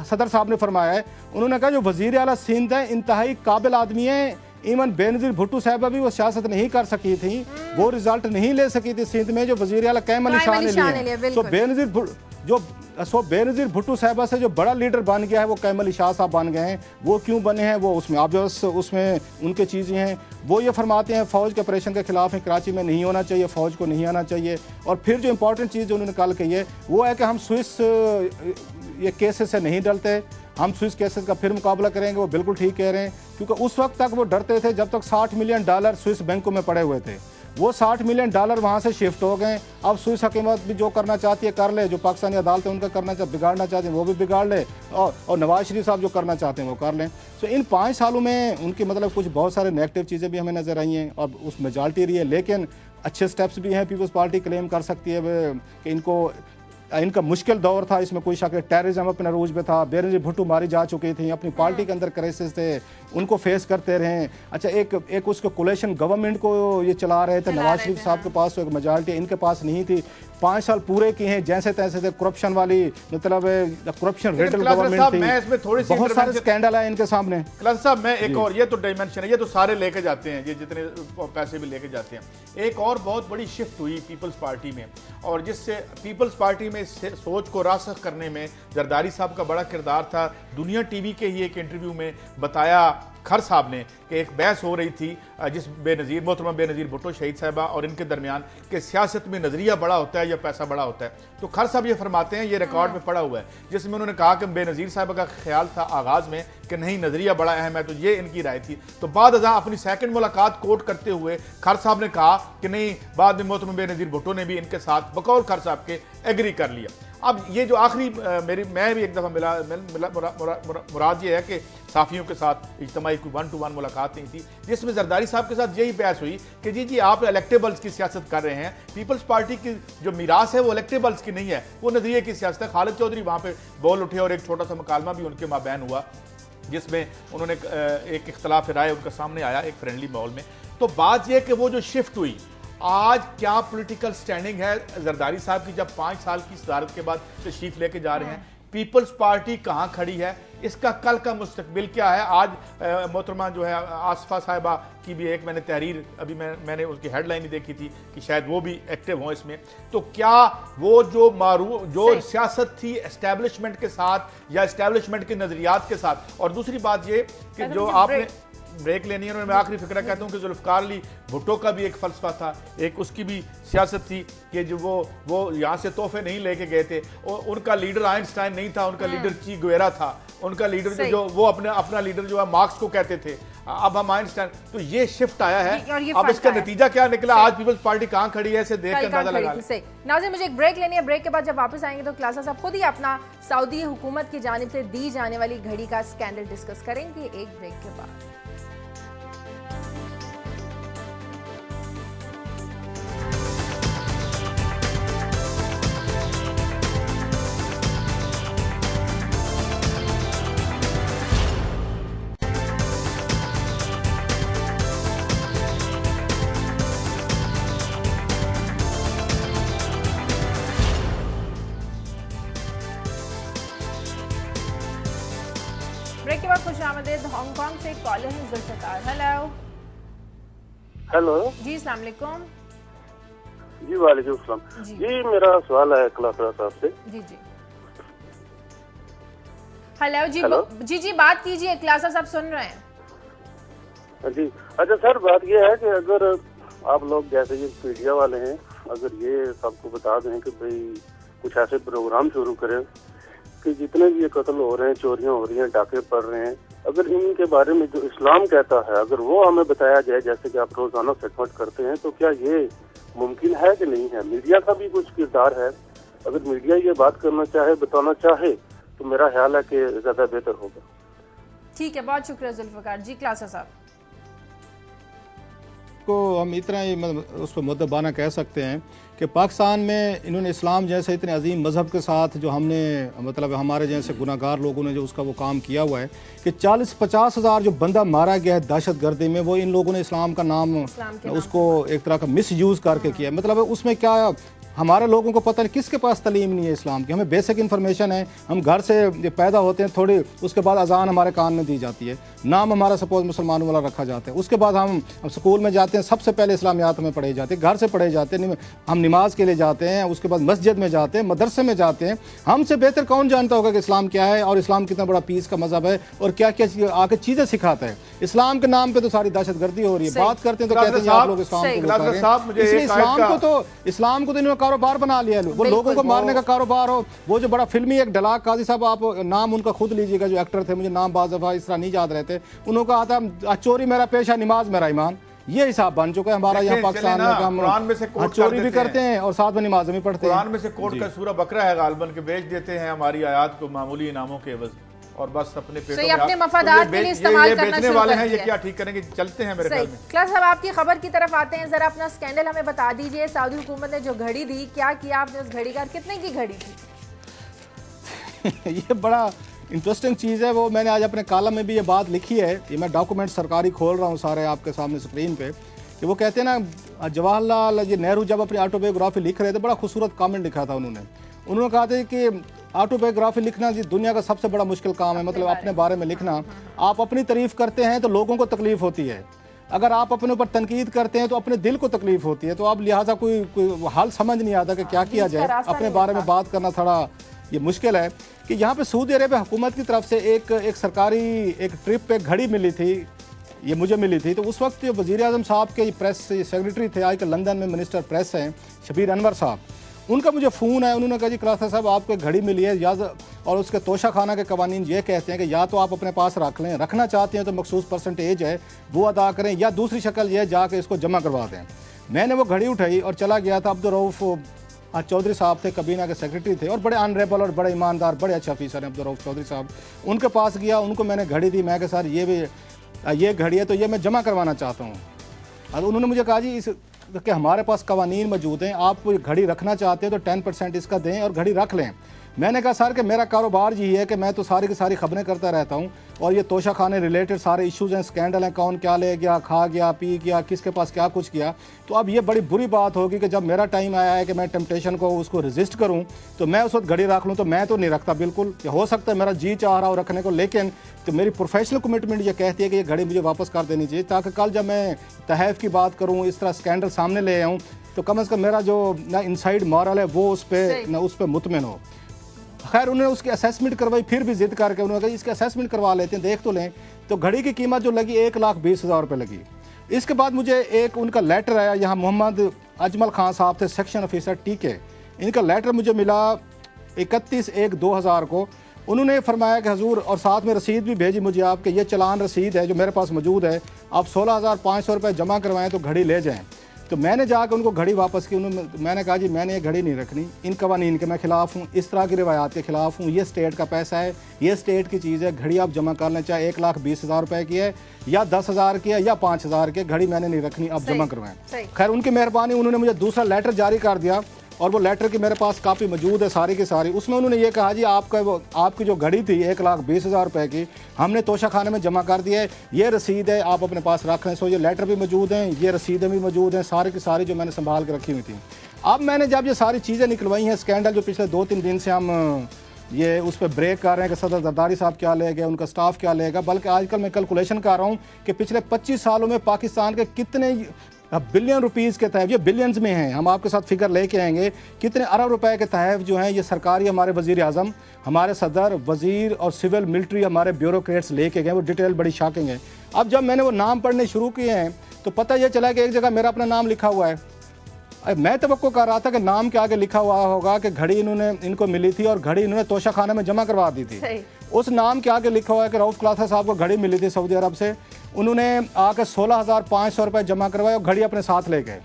सदर साहब ने फरमाया है, उन्होंने कहा जो वज़ीर आला सिंध है इंतहाई काबिल आदमी है, इवन बेनज़ीर भुट्टो साहबा भी वो सियासत नहीं कर सकी थी, वो रिजल्ट नहीं ले सकी थी सिंध में जो वज़ीर आला कैम अली शाह ने लिए। सो बेनज़ीर भुट्टो साहबा से जो बड़ा लीडर बन गया है वो कैम अली शाह साहब बन गए हैं। वो क्यों बने हैं, वो उसमें ऑब्वियस उसमें उनके चीज़ें हैं। वो ये फरमाते हैं फ़ौज के ऑपरेशन के खिलाफ है, कराची में नहीं होना चाहिए, फ़ौज को नहीं आना चाहिए। और फिर जो इंपॉर्टेंट चीज़ जो उन्होंने कल कही है वो है कि हम स्विस ये केसेस से नहीं डरते, हम स्विस केसेस का फिर मुकाबला करेंगे। वो बिल्कुल ठीक कह रहे हैं, क्योंकि उस वक्त तक वो डरते थे जब तक $60 मिलियन स्विस बैंकों में पड़े हुए थे। वो $60 मिलियन वहाँ से शिफ्ट हो गए। अब स्विस हुकूमत भी जो करना चाहती है कर ले, जो पाकिस्तानी अदालतें उनका करना बिगाड़ना चाहती हैं वो भी बिगाड़ ले, और नवाज शरीफ साहब जो करना चाहते हैं वो कर लें। सो इन 5 सालों में उनकी मतलब कुछ बहुत सारे नेगेटिव चीज़ें भी हमें नज़र आई हैं और उस मेजॉरिटी रही है, लेकिन अच्छे स्टेप्स भी हैं। पीपल्स पार्टी क्लेम कर सकती है कि इनका मुश्किल दौर था, इसमें कोई शक है। टेररिज्म अपने अरूज पे था, बेनज़ीर भुट्टो मारी जा चुकी थी, अपनी पार्टी के अंदर क्राइसिस थे, उनको फेस करते रहे। अच्छा, एक उसको कोलेशन गवर्नमेंट को ये चला रहे थे, नवाज शरीफ साहब के पास तो एक मेजॉरिटी इनके पास नहीं थी। 5 साल पूरे किए हैं जैसे तैसे थे, करप्शन वाली मतलब करप्शन रेडल गवर्नमेंट थी। मैं इसमें थोड़ी सी बहुत सारे स्कैंडल है इनके सामने। क्लास साहब, मैं एक और, ये तो डायमेंशन है, ये तो सारे लेके जाते हैं, ये जितने पैसे भी लेके जाते हैं। एक और बहुत बड़ी शिफ्ट हुई पीपल्स पार्टी में, और जिससे पीपल्स पार्टी में सोच को रासख करने में जरदारी साहब का बड़ा किरदार था। दुनिया टीवी के ही एक इंटरव्यू में बताया खर साहब ने कि एक बहस हो रही थी जिस मोहतरमा बेनज़ीर भुट्टो शहीद साहिबा और इनके दरमियान कि सियासत में नज़रिया बड़ा होता है या पैसा बड़ा होता है। तो खर साहब ये फरमाते हैं, ये रिकॉर्ड में पड़ा हुआ है, जिसमें उन्होंने कहा कि बेनज़ीर साहिबा का ख्याल था आगाज़ में कि नहीं नज़रिया बड़ा अहम है, तो ये इनकी राय थी। तो बाद अज़ां अपनी सेकंड मुलाकात कोट करते हुए खर साहब ने कहा कि नहीं, बाद में मोहतरमा बेनज़ीर भुट्टो ने भी इनके साथ बकौल खर साहब के एग्री कर लिया। अब ये जो आखिरी मैं भी एक दफ़ा मुराद ये है कि साफियों के साथ इज्तिमाई कोई 1-to-1 मुलाकात नहीं थी, जिसमें जरदारी साहब के साथ यही बहस हुई कि जी आप इलेक्टेबल्स की सियासत कर रहे हैं, पीपल्स पार्टी की जो मीरास है वो इलेक्टेबल्स की नहीं है, वो नजरिए की सियासत है। खालिद चौधरी वहाँ पे बोल उठे और एक छोटा सा मुकालमा भी उनके माबैन हुआ, जिसमें उन्होंने एक इख्तलाफ राय उनका सामने आया एक फ्रेंडली माहौल में। तो बात यह कि वो जो शिफ्ट हुई, आज क्या पॉलिटिकल स्टैंडिंग है जरदारी साहब की, जब 5 साल की सदारत के बाद तशरीफ लेके जा रहे हैं, पीपल्स पार्टी कहां खड़ी है, इसका कल का मुस्तकबिल क्या है। आज मोहतरमा जो है आसफा साहिबा की भी एक मैंने तहरीर अभी मैंने उसकी हेडलाइन ही देखी थी कि शायद वो भी एक्टिव हों इसमें। तो क्या वो जो सियासत थी एस्टेब्लिशमेंट के साथ या एस्टेब्लिशमेंट के नजरियात के साथ, और दूसरी बात ये कि जो आपने ब्रेक लेनी है, और मैं आखिरी फिक्रा कहता हूँ कि जुल्फकार अली भुट्टो का भी एक फलसफा था, एक उसकी भी सियासत थी कि जो वो यहाँ से तोहफे नहीं लेके गए थे, और उनका लीडर आइंस्टाइन नहीं था, उनका लीडर ची गुवेरा था, उनका लीडर जो वो अपना लीडर जो है मार्क्स को कहते थे, अब हम आइंस्टाइन। तो ये शिफ्ट आया है, अब इसका नतीजा क्या निकला, आज पीपल्स पार्टी कहाँ खड़ी है, इसे देख कर अंदाजा लगा लें। नाज़रीन मुझे एक ब्रेक लेनी है, ब्रेक के बाद जब वापस आएंगे तो क्लासा साहब खुद ही अपना सऊदी हुकूमत की जानिब से दी जाने वाली घड़ी का स्कैंडल डिस्कस करेंगे एक ब्रेक के बाद। ब्रेक के बाद खुशामदीद। हांगकांग से कॉलर है जुल्फकार। हेलो जी, अस्सलाम वालेकुम। जी वालेकुम सलाम जी, मेरा सवाल है खलाफा साहब से। जी जी हेलो जी जी बात कीजिए, क्लासा साहब सुन रहे हैं। जी अच्छा सर, बात ये है कि अगर आप लोग जैसे ये मीडिया वाले हैं, अगर ये सबको बता दें कि भाई कुछ ऐसे प्रोग्राम शुरू करें कि जितने भी ये कत्ल हो रहे हैं, चोरियां हो रही हैं, डाके पड़ रहे हैं, अगर इनके बारे में जो इस्लाम कहता है अगर वो हमें बताया जाए, जैसे कि आप रोजाना सेटमेंट करते हैं, तो क्या ये मुमकिन है कि नहीं है? मीडिया का भी कुछ किरदार है, अगर मीडिया ये बात करना चाहे, बताना चाहे, तो मेरा ख्याल है कि ज्यादा बेहतर होगा। ठीक है, बहुत शुक्रिया जुल्फकार जी। क्लासा साहब को हम इतना ही मतलब उस पर मुद्दबाना कह सकते हैं कि पाकिस्तान में इन्होंने इस्लाम जैसे इतने अजीम मज़हब के साथ जो हमने मतलब हमारे जैसे गुनाहगार लोगों ने जो उसका वो काम किया हुआ है कि 40-50 हज़ार जो बंदा मारा गया है दहशत गर्दी में, वो इन लोगों ने इस्लाम का नाम उसको एक तरह का मिस यूज़ करके किया। मतलब उसमें क्या हमारे लोगों को पता नहीं, किसके पास तलीम नहीं है इस्लाम की, हमें बेसिक इन्फॉर्मेशन है, हम घर से पैदा होते हैं थोड़ी, उसके बाद अजान हमारे कान में दी जाती है, नाम हमारा सपोज मुसलमानों वाला रखा जाता है, उसके बाद हम स्कूल में जाते हैं, सबसे पहले इस्लामियात हमें पढ़े जाते हैं, घर से पढ़े जाते हैं, हम नमाज के लिए जाते हैं, उसके बाद मस्जिद में जाते हैं, मदरसे में जाते हैं। हमसे बेहतर कौन जानता होगा कि इस्लाम क्या है और इस्लाम कितना बड़ा पीस का मजहब है और क्या क्या आके चीज़ें सिखाता है। इस्लाम के नाम पर तो सारी दहशत गर्दी हो रही है, बात करते हैं तो कहते हैं आप लोग इस्लाम को, इसलिए इस्लाम को तो इन्होंने कारोबार बना लिया, वो लोगों को मारने का कारोबार हो। वो जो बड़ा फिल्मी एक डलाक काजी साहब, आप नाम उनका खुद लीजिएगा, जो एक्टर थे, मुझे नाम बाज़ दफ़ा इस तरह नहीं याद रहते, उन्होंने कहा था चोरी मेरा पेशा, नमाज मेरा ईमान। ये हिसाब बन चुका है हमारा यहाँ पाकिस्तान में, हम चोरी भी करते हैं और साथ में नमाज भी पढ़ते हैं। कुरान में से कोट का सूरा बकरा है गालिबन के बेच देते हैं हमारी आयात को मामूली इनामों के एवज, और बस अपने पेटों में अपने मफादात के लिए इस्तेमाल करना शुरू वाले हैं। ये क्या ठीक करेंगे? चलते हैं मेरे ख्याल में। क्लास साहब आपकी खबर की तरफ आते हैं, जरा अपना स्कैंडल हमें बता दीजिए। सऊदी हुकूमत ने जो घड़ी दी, क्या किया आपने उस घड़ी का, कितने की घड़ी थी? ये बड़ा इंटरेस्टिंग चीज़ है, वो मैंने आज अपने कॉलम में भी ये बात लिखी है, ये मैं डॉक्यूमेंट सरकारी खोल रहा हूँ सारे आपके सामने स्क्रीन पे, कि वो कहते हैं ना जवाहरलाल नेहरू जब अपनी ऑटोबायोग्राफी लिख रहे थे, बड़ा खूबसूरत कमेंट लिखा था उन्होंने कहा था कि ऑटोबायोग्राफी लिखना जी दुनिया का सबसे बड़ा मुश्किल काम है, मतलब अपने बारे में लिखना। आप अपनी तारीफ करते हैं तो लोगों को तकलीफ होती है, अगर आप अपने ऊपर तनकीद करते हैं तो अपने दिल को तकलीफ होती है, तो आप लिहाजा कोई हाल समझ नहीं आता कि क्या किया जाए। अपने बारे में बात करना थोड़ा ये मुश्किल है कि यहाँ पे सऊदी अरेबिया हुकूमत की तरफ से एक सरकारी एक ट्रिप पे घड़ी मिली थी ये मुझे मिली थी। तो उस वक्त वज़ीर आज़म साहब के प्रेस सेक्रेटरी थे, आजकल लंदन में मिनिस्टर प्रेस हैं, शबीर अनवर साहब, उनका मुझे फ़ोन है। उन्होंने कहा जी क्लासा साहब आपको एक घड़ी मिली है, या और उसके तोशा खाना के कवानीन ये कहते हैं कि या तो आप अपने पास रख लें, रखना चाहते हैं तो मखसूस परसेंटेज है वो अदा करें, या दूसरी शक्ल ये जाके इसको जमा करवा दें। मैंने वो घड़ी उठाई और चला गया था। अब्दुल रऊफ़ चौधरी साहब थे, कबीना के सेक्रेटरी थे और बड़े ऑनरेबल और बड़े ईमानदार, बड़े अच्छे ऑफिसर हैं अब्दुल रऊफ़ चौधरी साहब। उनके पास गया, उनको मैंने घड़ी दी, मैं कि सर ये घड़ी है तो ये मैं जमा करवाना चाहता हूँ। और उन्होंने मुझे कहा जी कि हमारे पास कवानीन मौजूद हैं, आप कोई घड़ी रखना चाहते हैं तो 10% इसका दें और घड़ी रख लें। मैंने कहा सर कि मेरा कारोबार यही है कि मैं तो सारी की सारी खबरें करता रहता हूँ और ये तोशा खाने रिलेटेड सारे इश्यूज़ हैं, स्कैंडल हैं, कौन क्या ले गया, खा गया, पी गया, किसके पास क्या कुछ किया। तो अब ये बड़ी बुरी बात होगी कि जब मेरा टाइम आया है कि मैं टेम्पटेशन को उसको रेजिस्ट करूँ तो मैं उस वक्त घड़ी रख लूँ। तो मैं तो नहीं रखता बिल्कुल, हो सकता है मेरा जी चाह रहा हो रखने को, लेकिन तो मेरी प्रोफेशनल कमिटमेंट ये कहती है कि ये घड़ी मुझे वापस कर देनी चाहिए, ताकि कल जब मैं तहफ़ की बात करूँ, इस तरह स्कैंडल सामने ले आऊँ, तो कम अज़ कम मेरा जो ना इनसाइड मॉरल है वो उस पर मुतमिन हो। खैर उन्होंने उसकी असेसमेंट करवाई, फिर भी जिद करके उन्होंने कहा इसकी असेसमेंट करवा लेते हैं, देख तो लें। तो घड़ी की कीमत जो लगी 1,20,000 रुपये लगी। इसके बाद मुझे एक उनका लेटर आया, यहाँ मोहम्मद अजमल खान साहब थे, सेक्शन ऑफिसर टीके, इनका लेटर मुझे मिला 31/1/2000 को। उन्होंने फरमाया कि हजूर, और साथ में रसीद भी भेजी मुझे आपके, ये चलान रसीद है जो मेरे पास मौजूद है, आप 16,500 रुपये जमा करवाएँ तो घड़ी ले जाएँ। तो मैंने जाकर उनको घड़ी वापस की। मैंने कहा जी मैंने ये घड़ी नहीं रखनी, इन कवानीन के मैं ख़िलाफ़ हूँ, इस तरह की रिवायात के ख़िलाफ़ हूँ, ये स्टेट का पैसा है, ये स्टेट की चीज़ है, घड़ी आप जमा कर लें, चाहे 1,20,000 रुपये की है या 10,000 की है या 5,000 की, घड़ी मैंने नहीं रखनी, आप जमा करवाएं। खैर उनकी मेहरबानी, उन्होंने मुझे दूसरा लेटर जारी कर दिया और वो लेटर की मेरे पास कापी मौजूद है सारी की सारी। उसमें उन्होंने ये कहा जी आपकी जो घड़ी थी 1,20,000 रुपये की, हमने तोशा खाने में जमा कर दिया है, ये रसीद है, आप अपने पास रख लें। सो ये लेटर भी मौजूद हैं, ये रसीदें भी मौजूद हैं, सारी की सारी जो मैंने संभाल के रखी हुई थी। अब मैंने जब ये सारी चीज़ें निकलवाई हैं, स्कैंडल जो पिछले 2-3 दिन से हम ये उस पर ब्रेक कर रहे हैं कि सदर जरदारी साहब क्या ले गए, उनका स्टाफ क्या लेगा, बल्कि आजकल मैं कैलकुलेशन कर रहा हूँ कि पिछले 25 सालों में पाकिस्तान के कितने बिलियन रुपीज़ के तहफ़, ये बिलियंस में हैं, हम आपके साथ फिगर लेके आएंगे, कितने अरब रुपए के तहफ़ जो हैं ये सरकारी, हमारे वज़ीर आज़म, हमारे सदर, वज़ीर और सिविल मिलिट्री, हमारे ब्यूरोक्रेट्स लेके गए। वो डिटेल बड़ी शॉकिंग है। अब जब मैंने वो नाम पढ़ने शुरू किए हैं तो पता ये चला कि एक जगह मेरा अपना नाम लिखा हुआ है। मैं तवक्को कर रहा था कि नाम के आगे लिखा हुआ होगा कि घड़ी इनको मिली थी और घड़ी इन्होंने तोशा खाने में जमा करवा दी थी। उस नाम के आगे लिखा हुआ है कि रऊफ़ क्लासा साहब को घड़ी मिली थी सऊदी अरब से, उन्होंने आके 16,500 रुपये जमा करवाए और घड़ी अपने साथ ले गए।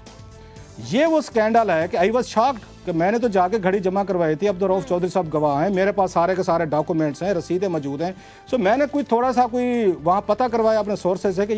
ये वो स्कैंडल है कि आई वॉज शॉक्ड कि मैंने तो जाके घड़ी जमा करवाई थी। अब्दुल रऊफ़ चौधरी साहब गवाह हैं, मेरे पास सारे के सारे डॉक्यूमेंट्स हैं, रसीदें मौजूद हैं। सो मैंने कोई थोड़ा सा वहाँ पता करवाया अपने सोर्सेज से कि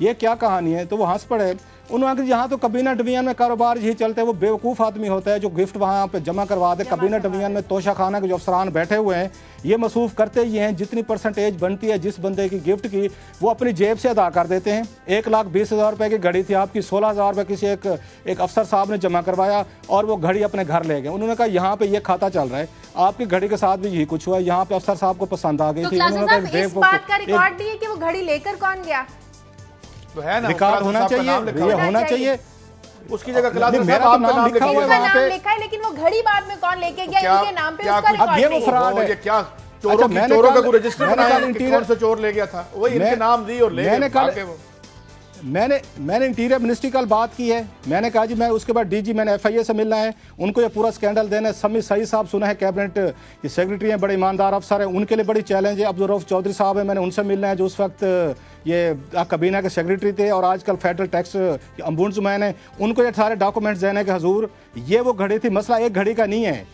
ये क्या कहानी है। तो वो हंस पड़े। उन्होंने कहा यहाँ तो कबीना डिवीजन में कारोबार यही चलता है। वो बेवकूफ़ आदमी होता है जो गिफ्ट वहाँ पे जमा करवा दे। कबीना डिवीजन में तोशा खाना के जो अफसरान बैठे हुए हैं ये मसूफ़ करते ही हैं, जितनी परसेंटेज बनती है जिस बंदे की गिफ्ट की वो अपनी जेब से अदा कर देते हैं। 1,20,000 रुपये की घड़ी थी आपकी, 16,000 रुपये किसी एक अफसर साहब ने जमा करवाया और वो घड़ी अपने घर ले गए। उन्होंने कहा यहाँ पे ये खाता चल रहा है, आपकी घड़ी के साथ भी यही कुछ हुआ है, यहाँ पे अफसर साहब को पसंद आ गई थी। इस बात का रिकॉर्ड नहीं है कि वो घड़ी लेकर कौन गया, तो है ना, रिकॉर्ड होना चाहिए, ये होना चाहिए। उसकी जगह क्लास मेरा तो नाम लिखा हुआ है वहाँ पे, लिखा है, लेकिन वो घड़ी बाद में कौन लेके गया इनके नाम पे उसका रिकॉर्ड नहीं। ये वो फ्रॉड है। क्या चोरों का कोई रजिस्टर बनाया कि कौन सा चोर ले गया था, वही इनके नाम दी और ले गए। मैंने इंटीरियर मिनिस्ट्री कल बात की है। मैंने कहा जी मैं उसके बाद डीजी मैंने FIA से मिलना है, उनको ये पूरा स्कैंडल देना है। समीर सईद साहब सुना है कैबिनेट ये सेक्रेटरी हैं, बड़े ईमानदार अफसर हैं, उनके लिए बड़ी चैलेंज है। अब्दुल रऊफ़ चौधरी साहब है, मैंने उनसे मिलना है जो उस वक्त ये कबीना के सेक्रेटरी थे और आजकल फेडरल टैक्स अम्बुड्समैन है। उनको ये सारे डॉक्यूमेंट्स देने के हजूर ये वो घड़ी थी। मसला एक घड़ी का नहीं है,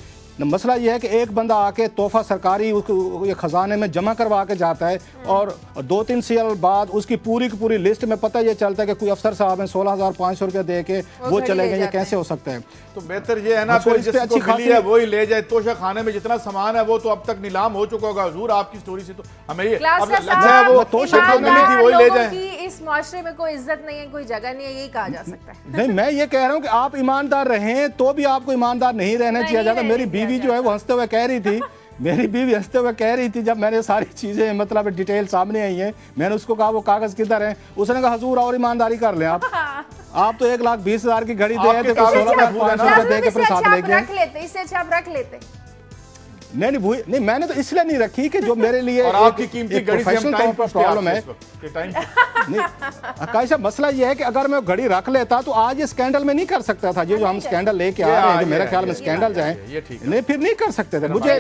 मसला यह है कि एक बंदा आके तोहफा सरकारी ये खजाने में जमा करवा के जाता है और 2-3 साल बाद उसकी पूरी की पूरी लिस्ट में पता ये चलता है कि कोई अफसर साहब हैं 16,500 रुपये दे के वो चले गए। ये कैसे हो सकता है? तो बेहतर ये है ना फिर जिसको मिली है वही ले जाए। तोशा खाने में जितना सामान है वो तो अब तक नीलाम हो चुका होगा। हुजूर आपकी स्टोरी से तो हमें ये अच्छा है वो तोशा खाने में थी वही ले जाए। इस माशरे में कोई इज्जत नहीं है, कोई जगह नहीं है, यही कहा जा सकता है। नहीं, मैं ये कह रहा हूँ कि आप ईमानदार रहें तो भी आपको ईमानदार नहीं रहना चाहिए जाता। मेरी बीवी जो है वो हंसते हुए कह रही थी, मेरी बीवी हंसते हुए कह रही थी जब मैंने सारी चीजें मतलब डिटेल सामने आई हैं, मैंने उसको कहा वो कागज किधर है, उसने कहा हजूर और ईमानदारी कर लें आप तो 1,20,000 की घड़ी दे तो 16,500 रुपए दे के अपने साथ ले गए। इससे अच्छा आप रख लेते। नहीं मैंने तो इसलिए नहीं रखी कि जो मेरे लिए और आपकी कीमती घड़ी से हम टाइम प्रॉब्लम है नहीं आकाश साहब, मसला ये है कि अगर मैं घड़ी रख लेता तो आज ये स्कैंडल में नहीं कर सकता था। ये जो हम स्कैंडल लेके आ रहे हैं, जो मेरे ख्याल में स्कैंडल जाए, नहीं फिर नहीं कर सकते थे। मुझे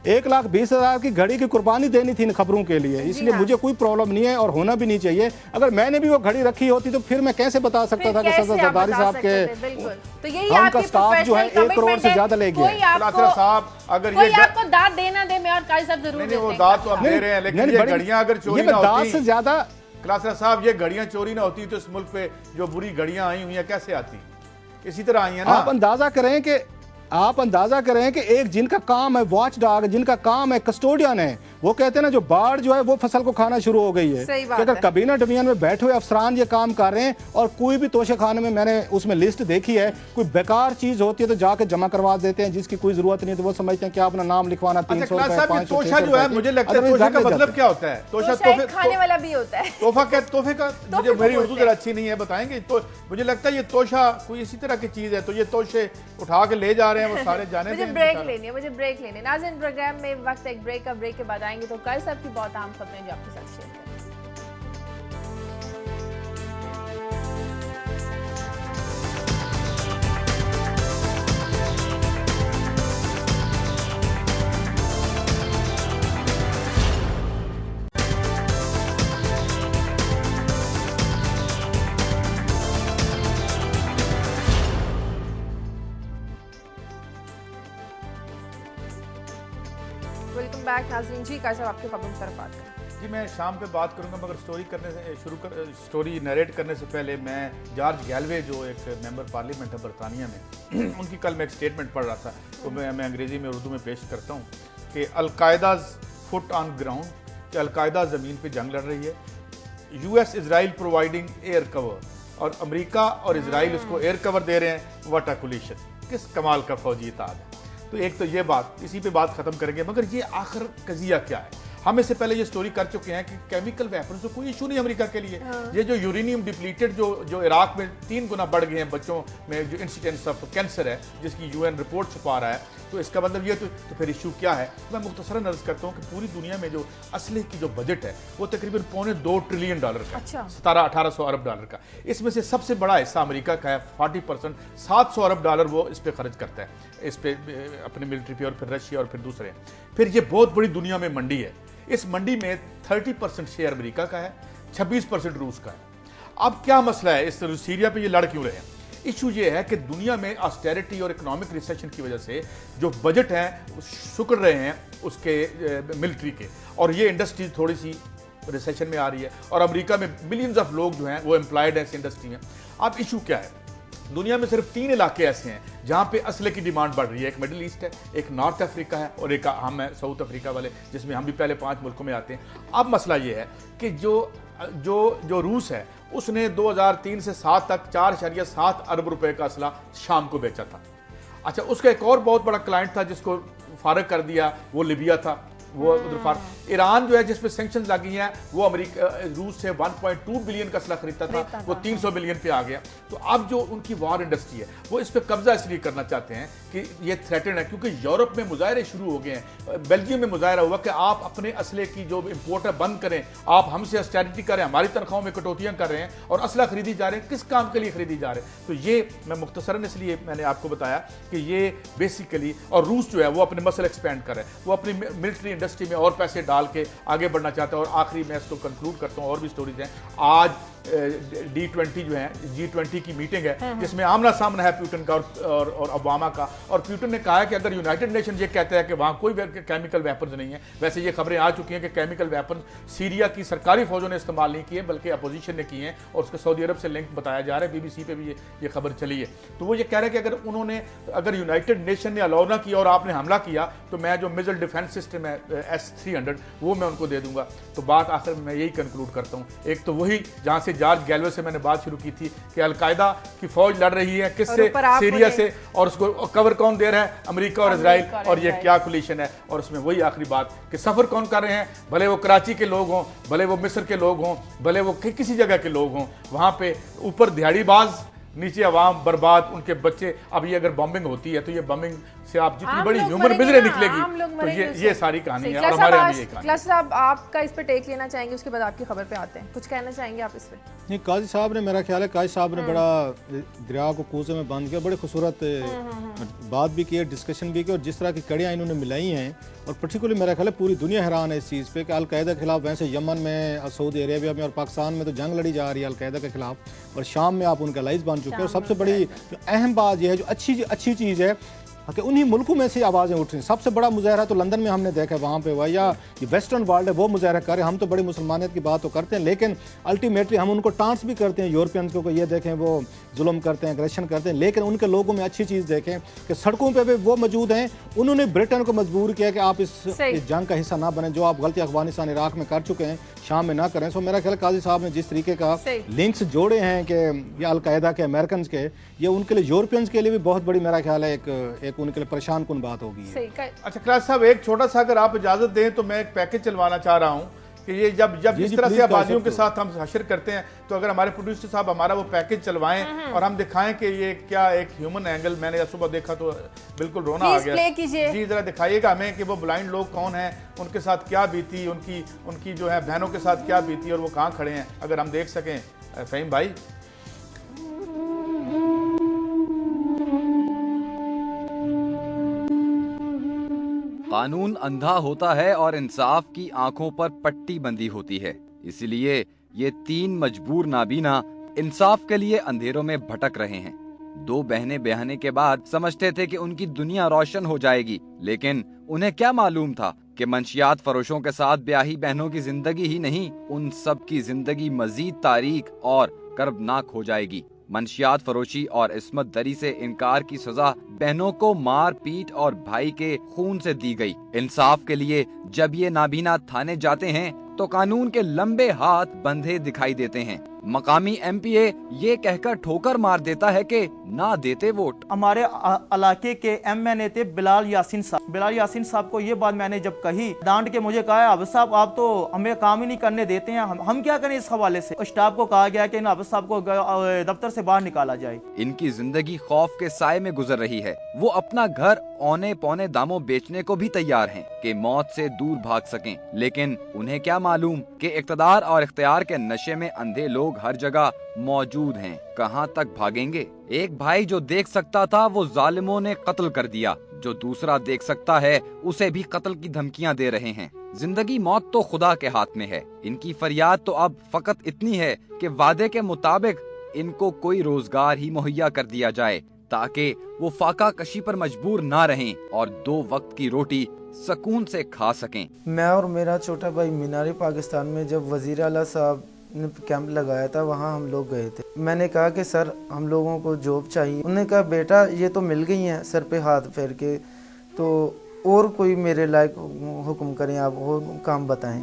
1,20,000 की घड़ी की कुर्बानी देनी थी इन खबरों के लिए, इसलिए मुझे कोई प्रॉब्लम नहीं है और होना भी नहीं चाहिए। अगर मैंने भी वो घड़ी रखी होती तो फिर मैं कैसे बता सकता था कि सदर जरदारी साहब के तो यही उनका स्टाफ जो है 1 करोड़ से ज्यादा ले गया। साहब अगर ये आपको दाद देना दे, मैं और काजी साहब जरूर देते हैं। वो दाद तो हम दे रहे हैं, लेकिन ये घड़ियां अगर चोरी ना होती से ज्यादा क्लासर साहब, ये घड़ियां चोरी ना होती तो इस मुल्क पे जो बुरी घड़ियां आई हुई हैं कैसे आती? इसी तरह आई हैं ना। आप अंदाजा करें कि एक जिनका काम है वॉच डॉग, जिनका काम है कस्टोडियन है, वो कहते हैं ना जो बाढ़ जो है वो फसल को खाना शुरू हो गई है। कि अगर कैबिनेट डिवीजन में बैठे हुए अफसरान ये काम कर रहे हैं और कोई भी तोशे खाने में, मैंने उसमें लिस्ट देखी है, कोई बेकार चीज होती है तो जाके जमा करवा देते हैं जिसकी कोई जरूरत नहीं, तो वो समझते हैं कि अपना नाम लिखवाना 300 रुपए 500 जो है, मुझे लगता है तोशे का मतलब क्या होता है? तोशा खाने वाला भी होता है। तोहफे का मुझे मेरी उर्दू जरा अच्छी नहीं है, बताएंगे? तो मुझे लगता है ये तोशा कोई इसी तरह की चीज है, तो ये तोशे उठा के ले जा रहे हैं वो सारे जाने। मुझे ब्रेक लेनी है। नाज़रीन, प्रोग्राम में वक्त एक ब्रेक का, ब्रेक के बाद आएंगे तो कल सब की बहुत अहम खबरें जो आपके साथ शेयर करें। वेलकम बैक नाज़रीन जी, कैसे आपके खबरों की तरफ बात करें? जी, मैं शाम पे बात करूंगा, मगर स्टोरी नरेट करने से पहले मैं जॉर्ज गैलवे जो एक मेंबर पार्लियामेंट है बरतानिया में, उनकी कल मैं एक स्टेटमेंट पढ़ रहा था, तो मैं अंग्रेजी में उर्दू में पेश करता हूँ कि अलकायदाज फुट ऑन ग्राउंड, कि अलकायदा ज़मीन पे जंग लड़ रही है, US Israel providing air cover, और अमेरिका और इजराइल उसको एयर कवर दे रहे हैं। व्हाट अ कोलिशन, किस कमाल का फौजी इत्तेहाद है। तो एक तो ये बात, इसी पे बात खत्म करेंगे, मगर ये आखिर कजिया क्या है? हम इससे पहले ये स्टोरी कर चुके हैं कि केमिकल वेपन्स तो कोई इशू नहीं अमेरिका के लिए। ये जो यूरेनियम डिप्लीटेड जो इराक में 3 गुना बढ़ गए हैं बच्चों में जो इंसिडेंस ऑफ कैंसर है, जिसकी UN रिपोर्ट छुपा रहा है, तो इसका मतलब ये तो फिर इशू क्या है? मैं मुख्तसरन अर्ज करता हूँ कि पूरी दुनिया में जो असले की जो बजट है वो तकरीबन $2.25 ट्रिलियन का, 1700-1800 अरब डॉलर का। इसमें से सबसे बड़ा हिस्सा अमेरिका का है, 40%, $700 अरब वो इस पर खर्च करता है, इस पे अपने मिलिट्री पे, और फिर रशिया और फिर दूसरे। फिर ये बहुत बड़ी दुनिया में मंडी है, इस मंडी में 30% शेयर अमेरिका का है, 26% रूस का है। अब क्या मसला है? इस सीरिया पे ये लड़ क्यों रहे हैं? इशू ये है कि दुनिया में ऑस्टेरिटी और इकोनॉमिक रिसेशन की वजह से जो बजट हैं सुकड़ रहे हैं उसके मिलिट्री के, और ये इंडस्ट्री थोड़ी सी रिसेशन में आ रही है, और अमेरिका में मिलियंस ऑफ लोग जो हैं वो एम्प्लॉयड हैं इस इंडस्ट्री में। अब इशू क्या है? दुनिया में सिर्फ 3 इलाके ऐसे हैं जहां पे असले की डिमांड बढ़ रही है। एक मिडिल ईस्ट है, एक नॉर्थ अफ्रीका है, और एक हम है साउथ अफ्रीका वाले, जिसमें हम भी पहले 5 मुल्कों में आते हैं। अब मसला ये है कि जो रूस है उसने 2003 से 7 तक 4.7 अरब रुपए का असला शाम को बेचा था। अच्छा, उसका एक और बहुत बड़ा क्लाइंट था जिसको फारग कर दिया, वो लिबिया था, वो उधर ईरान जो है जिस पे सैंक्शंस लगी हैं, वो अमेरिका रूस से 1.2 बिलियन का असला खरीदता था, वो 300 बिलियन पे आ गया। तो अब जो उनकी वॉर इंडस्ट्री है वो इस पे कब्जा इसलिए करना चाहते हैं कि ये थ्रेटन है, क्योंकि यूरोप में मुजाहरे शुरू हो गए हैं। बेल्जियम में मुजाहरा हुआ कि आप अपने असले की जो इम्पोर्ट है बंद करें, आप हमसे ऑस्टेरिटी करें, हमारी तनख्वाहों में कटौतियां कर रहे हैं, और असला खरीदी जा रहे हैं। किस काम के लिए खरीदी जा रहे हैं? तो ये मैं मुख्तसरन इसलिए मैंने आपको बताया कि ये बेसिकली, और रूस जो है वो अपने मसल एक्सपेंड कर रहा है, वो अपनी मिलिट्री इंडस्ट्री में और पैसे डाल के आगे बढ़ना चाहता है। और आखिरी मैं इसको कंक्लूड करता हूँ, और भी स्टोरीज हैं। आज D20 जो है, G20 की मीटिंग है जिसमें आमना सामना है प्यूटन का और ओबामा का, और प्यूटन ने कहा है कि अगर यूनाइटेड नेशन ये कहता है कि वहां कोई केमिकल वेपन्स नहीं है, वैसे ये खबरें आ चुकी हैं कि केमिकल वेपन्स सीरिया की सरकारी फौजों ने इस्तेमाल नहीं किए बल्कि अपोजिशन ने किए हैं, और उसको सऊदी अरब से लिंक बताया जा रहा है, BBC पे भी ये खबर चली है। तो वो ये कह रहे हैं कि अगर यूनाइटेड नेशन ने अलाउ ना किया और आपने हमला किया तो मैं जो मिसाइल डिफेंस सिस्टम है S-300 वो मैं उनको दे दूंगा। तो बात आखिर मैं यही कंक्लूड करता हूँ, एक तो वही जहां से जॉर्ज गैलवे से मैंने बात शुरू की थी कि अलकायदा की फौज लड़ रही है किससे? सीरिया से, और उसको कवर कौन दे रहा है? अमेरिका और इजराइल, और ये क्या कोलिशन है? और उसमें वही आखिरी बात कि सफर कौन कर रहे हैं? भले वो कराची के लोग हों, भले वो मिस्र के लोग हों, भले वो किसी जगह के लोग हों, वहां पे ऊपर दिहाड़ीबाज नीचे आवाम बर्बाद, उनके बच्चे। अब ये अगर बॉम्बिंग होती है तो ये बॉम्बिंग से आप जितनी बड़ी ह्यूमन मिजरी निकलेगी, तो ये सारी कहानी है। और हमारे यहाँ ये कहानी। क्लास साहब आपका इस पे टेक लेना चाहेंगे, उसके बाद आपकी खबर पे आते हैं, कुछ कहना चाहेंगे आप इस पे? नहीं, काजी साहब ने, मेरा ख्याल है काजी साहब ने बड़ा दरिया को कूजे में बांध किया, बड़े खूबसूरत बात भी की है, डिस्कशन भी की, और जिस तरह की कड़ियाँ इन्होंने मिलाई हैं, और पर्टिकुलरली मेरा ख्याल है पूरी दुनिया हैरान है इस चीज़ पे कि अलकायदा के खिलाफ वैसे यमन में, सऊदी अरेबिया में और पाकिस्तान में तो जंग लड़ी जा रही है अलकायदा के खिलाफ, और शाम में आप उनका लाइज बन चुके हैं। और सबसे बड़ी अहम बात यह है, जो अच्छी चीज़ है कि उन्हीं मुल्कों में से आवाज़ें उठ रही हैं। सबसे बड़ा मुजाहरा तो लंदन में हमने देखा है, वहाँ पे हुआ, या ये वेस्टर्न वर्ल्ड है वो मुजाहरा करे। हम तो बड़ी मुसलमानियत की बात तो करते हैं, लेकिन अल्टीमेटली हम उनको टांस भी करते हैं, यूरोपियंस को ये देखें वो जुल्म करते हैं, एग्रेशन करते हैं, लेकिन उनके लोगों में अच्छी चीज़ देखें कि सड़कों पर भी वो मौजूद हैं। उन्होंने ब्रिटेन को मजबूर किया कि आप इस जंग का हिस्सा ना बने, जो आप गलती अफगानिस्तान इराक में कर चुके हैं, शाम में ना करें। सो मेरा ख्याल काजी साहब ने जिस तरीके का लिंक्स जोड़े हैं कि ये अलकायदा के, अमेरिकन के, ये उनके लिए, यूरोपियंस के लिए भी बहुत बड़ी मेरा ख्याल है एक उनके लिए परेशान कुन बात होगी। अच्छा क्लास साहब, एक छोटा सा अगर आप इजाजत दें तो मैं एक पैकेज चलवाना चाह रहा हूँ कि ये जब इस तरह से आबादियों के साथ हम हशर करते हैं, तो अगर हमारे प्रोड्यूसर साहब हमारा वो पैकेज चलवाएं और हम दिखाएं कि ये क्या एक ह्यूमन एंगल, मैंने सुबह देखा तो बिल्कुल रोना आ गया। जी जरा दिखाइएगा हमें कि वो ब्लाइंड लोग कौन हैं, उनके साथ क्या बीती, उनकी जो है बहनों के साथ क्या बीती, और वो कहाँ खड़े हैं, अगर हम देख सकें फहीम भाई। कानून अंधा होता है और इंसाफ की आंखों पर पट्टी बंदी होती है, इसलिए ये तीन मजबूर नाबीना इंसाफ के लिए अंधेरों में भटक रहे हैं। दो बहनें ब्याहने के बाद समझते थे कि उनकी दुनिया रोशन हो जाएगी, लेकिन उन्हें क्या मालूम था कि मंशियात फरोशों के साथ ब्याही बहनों की जिंदगी ही नहीं, उन सब की जिंदगी मजीद तारीक और कर्बनाक हो जाएगी। मंशियात फरोशी और इस्मत दरी से इनकार की सजा बहनों को मार पीट और भाई के खून से दी गई। इंसाफ के लिए जब ये नाबीना थाने जाते हैं तो कानून के लंबे हाथ बंधे दिखाई देते हैं। मकामी MPA ये कहकर ठोकर मार देता है कि ना देते वोट। हमारे इलाके के MNA थे बिलाल यासीन साहब। बिलाल यासीन साहब को ये बात मैंने जब कही, डांट के मुझे कहा, अब्बा साहब आप तो हमें काम ही नहीं करने देते हैं, हम क्या करें इस हवाले से। स्टाफ को कहा गया कि इन अब्बा साहब को दफ्तर से बाहर निकाला जाए। इनकी जिंदगी खौफ के साए में गुजर रही है। वो अपना घर औने पौने दामों बेचने को भी तैयार हैं कि मौत से दूर भाग सकें, लेकिन उन्हें क्या मालूम कि इक़्तिदार और इख्तियार के नशे में अंधे लोग हर जगह मौजूद हैं, कहां तक भागेंगे। एक भाई जो देख सकता था वो जालिमों ने कत्ल कर दिया, जो दूसरा देख सकता है उसे भी कत्ल की धमकियां दे रहे हैं। जिंदगी मौत तो खुदा के हाथ में है। इनकी फरियाद तो अब फकत इतनी है कि वादे के मुताबिक इनको कोई रोजगार ही मुहैया कर दिया जाए, ताकि वो फाका कशी पर मजबूर ना रहें और 2 वक्त की रोटी सुकून से खा सकें। मैं और मेरा छोटा भाई मीनार पाकिस्तान में जब वजीर आला साहब ने कैंप लगाया था, वहाँ हम लोग गए थे। मैंने कहा कि सर हम लोगों को जॉब चाहिए। उन्होंने कहा बेटा ये तो मिल गई हैं, सर पे हाथ फेर के, तो और कोई मेरे लायक हुक्म करें, आप वो काम बताएं।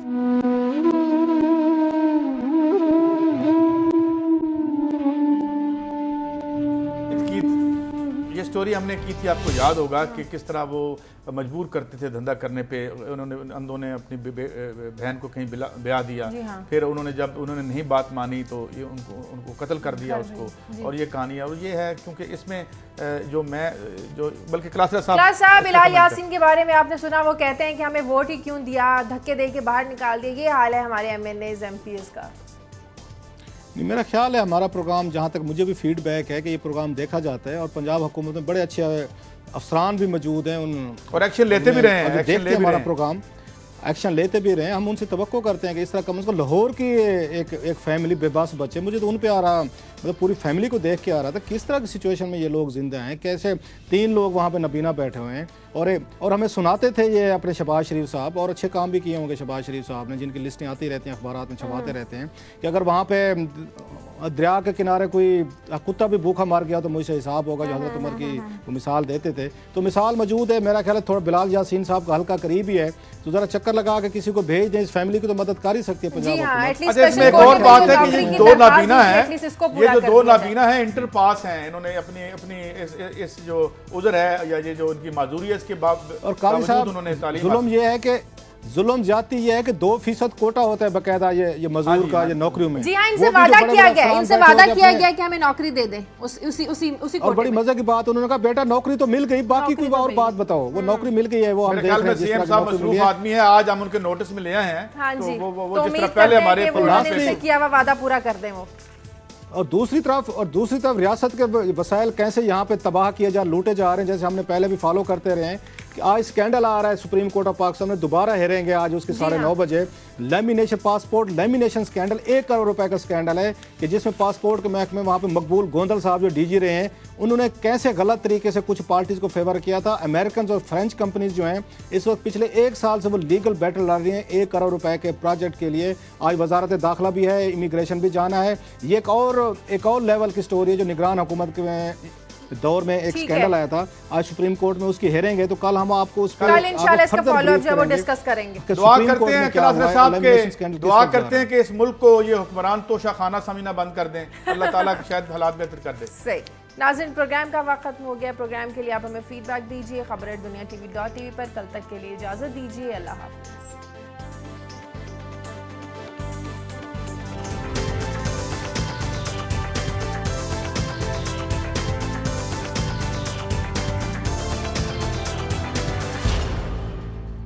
ये स्टोरी हमने की थी, आपको याद होगा कि किस तरह वो मजबूर करते थे धंधा करने पे। उन्होंने अंधों ने अपनी बहन को कहीं ब्याह दिया, फिर जब उन्होंने नहीं बात मानी तो ये उनको कत्ल कर दिया उसको। और ये कहानी है, और ये है क्योंकि इसमें बल्कि क्लास साहब बिलाल यासीन के बारे में आपने सुना, वो कहते हैं कि हमें वोट ही क्यों दिया, धक्के दे के बाहर निकाल दिया। ये हाल है हमारे MNAs MPs का। मेरा ख्याल है हमारा प्रोग्राम, जहाँ तक मुझे भी फीडबैक है कि ये प्रोग्राम देखा जाता है और पंजाब हुकूमत में बड़े अच्छे अफसरान भी मौजूद हैं, और एक्शन लेते भी रहे हैं। देखते हैं हमारा प्रोग्राम, एक्शन लेते भी रहे हैं। हम उनसे तवक्को करते हैं कि इस तरह कम से कम लाहौर की एक फैमिली बेबस बच्चे, मुझे तो उन पे आ रहा, मतलब पूरी फैमिली को देख के आ रहा था किस तरह की सिचुएशन में ये लोग जिंदा हैं, कैसे 3 लोग वहाँ पे नबीना बैठे हुए हैं। और हमें सुनाते थे ये अपने शहबाज शरीफ साहब, और अच्छे काम भी किए होंगे शहबाज शरीफ साहब ने, जिनकी लिस्टें आती रहती हैं अखबारात में छपाते रहते हैं, कि अगर वहाँ पे दरिया के किनारे कोई कुत्ता भी भूखा मार गया तो मुझसे हिसाब होगा, जो हज़रत उमर की वो मिसाल देते थे। तो मिसाल मौजूद है। मेरा ख्याल है थोड़ा बिलाल यासीन साहब का हल्का करीब ही है, तो ज़रा चक्कर लगा के किसी को भेज दें, इस फैमिली की तो मदद कर ही सकती है पंजाब। अच्छा, इसमें एक और बात है कि ये 2 नाबीना है, ये जो 2 नाबीना है इंटर पास हैं, इन्होंने अपनी इस जो उज़र है या ये जो उनकी माजूरी है इसके बाद, और काजी साहब जुल्म ये है कि जुल्म ज्यादती ये है कि 2% कोटा होता है बकायदा ये मजदूर का, ये नौकरियों में। जी हाँ, इनसे वादा किया गया है, इनसे वादा किया गया कि हमें नौकरी दे दें उसी और बड़ी मजे की बात, उन्होंने कहा बेटा नौकरी तो मिल गई, बाकी कोई और बात बताओ। वो नौकरी मिल गई है, वो हम देख रहे हैं। सीएम साहब मसरूफ आदमी है, आज हम उनके नोटिस में ले आए हैं। हाँ जी, वो जिस तरह पहले हमारे किया हुआ वादा पूरा कर दें वो। और दूसरी तरफ रियासत के वसाइल कैसे यहाँ पे तबाह किए जा, लूटे जा रहे हैं, जैसे हमने पहले भी फॉलो करते रहे हैं कि आज स्कैंडल आ रहा है सुप्रीम कोर्ट ऑफ पाकिस्तान में, दोबारा हेरेंगे आज उसके 9:30 बजे। Lamination passport lamination scandal, 1 crore रुपए का स्कैंडल है कि जिसमें पासपोर्ट के महकमे वहाँ पे मकबूल गोंदल साहब जो डीजी रहे हैं, उन्होंने कैसे गलत तरीके से कुछ पार्टीज को फेवर किया था। अमेरिकन और फ्रेंच कंपनीज जो हैं इस वक्त पिछले 1 साल से वो लीगल बैटल लड़ रही हैं 1 करोड़ रुपए के प्रोजेक्ट के लिए। आज वजारत दाखिला भी है, इमिग्रेशन भी जाना है। ये एक और लेवल की स्टोरी है जो निगरान हुकूमत के दौर में एक स्कैंडल आया था। आज सुप्रीम कोर्ट में उसकी हेरेंगे, तो कल हम आपको उस पर इंशाल्लाह इसका फॉलोअप जो है वो डिस्कस करेंगे। दुआ करते हैं क्लास साहब के, दुआ करते हैं कि इस मुल्क को ये हुक्मरान तोशा खाना समीना बंद कर दें, अल्लाह ताला शायद हालात बेहतर कर दे। सही नाज़रीन, प्रोग्राम का वक्त खत्म हो गया। प्रोग्राम के लिए आप हमें फीडबैक दीजिए खबरें दुनिया TV.tv पर। कल तक के लिए इजाजत दीजिए, अल्लाह हाफ़िज़।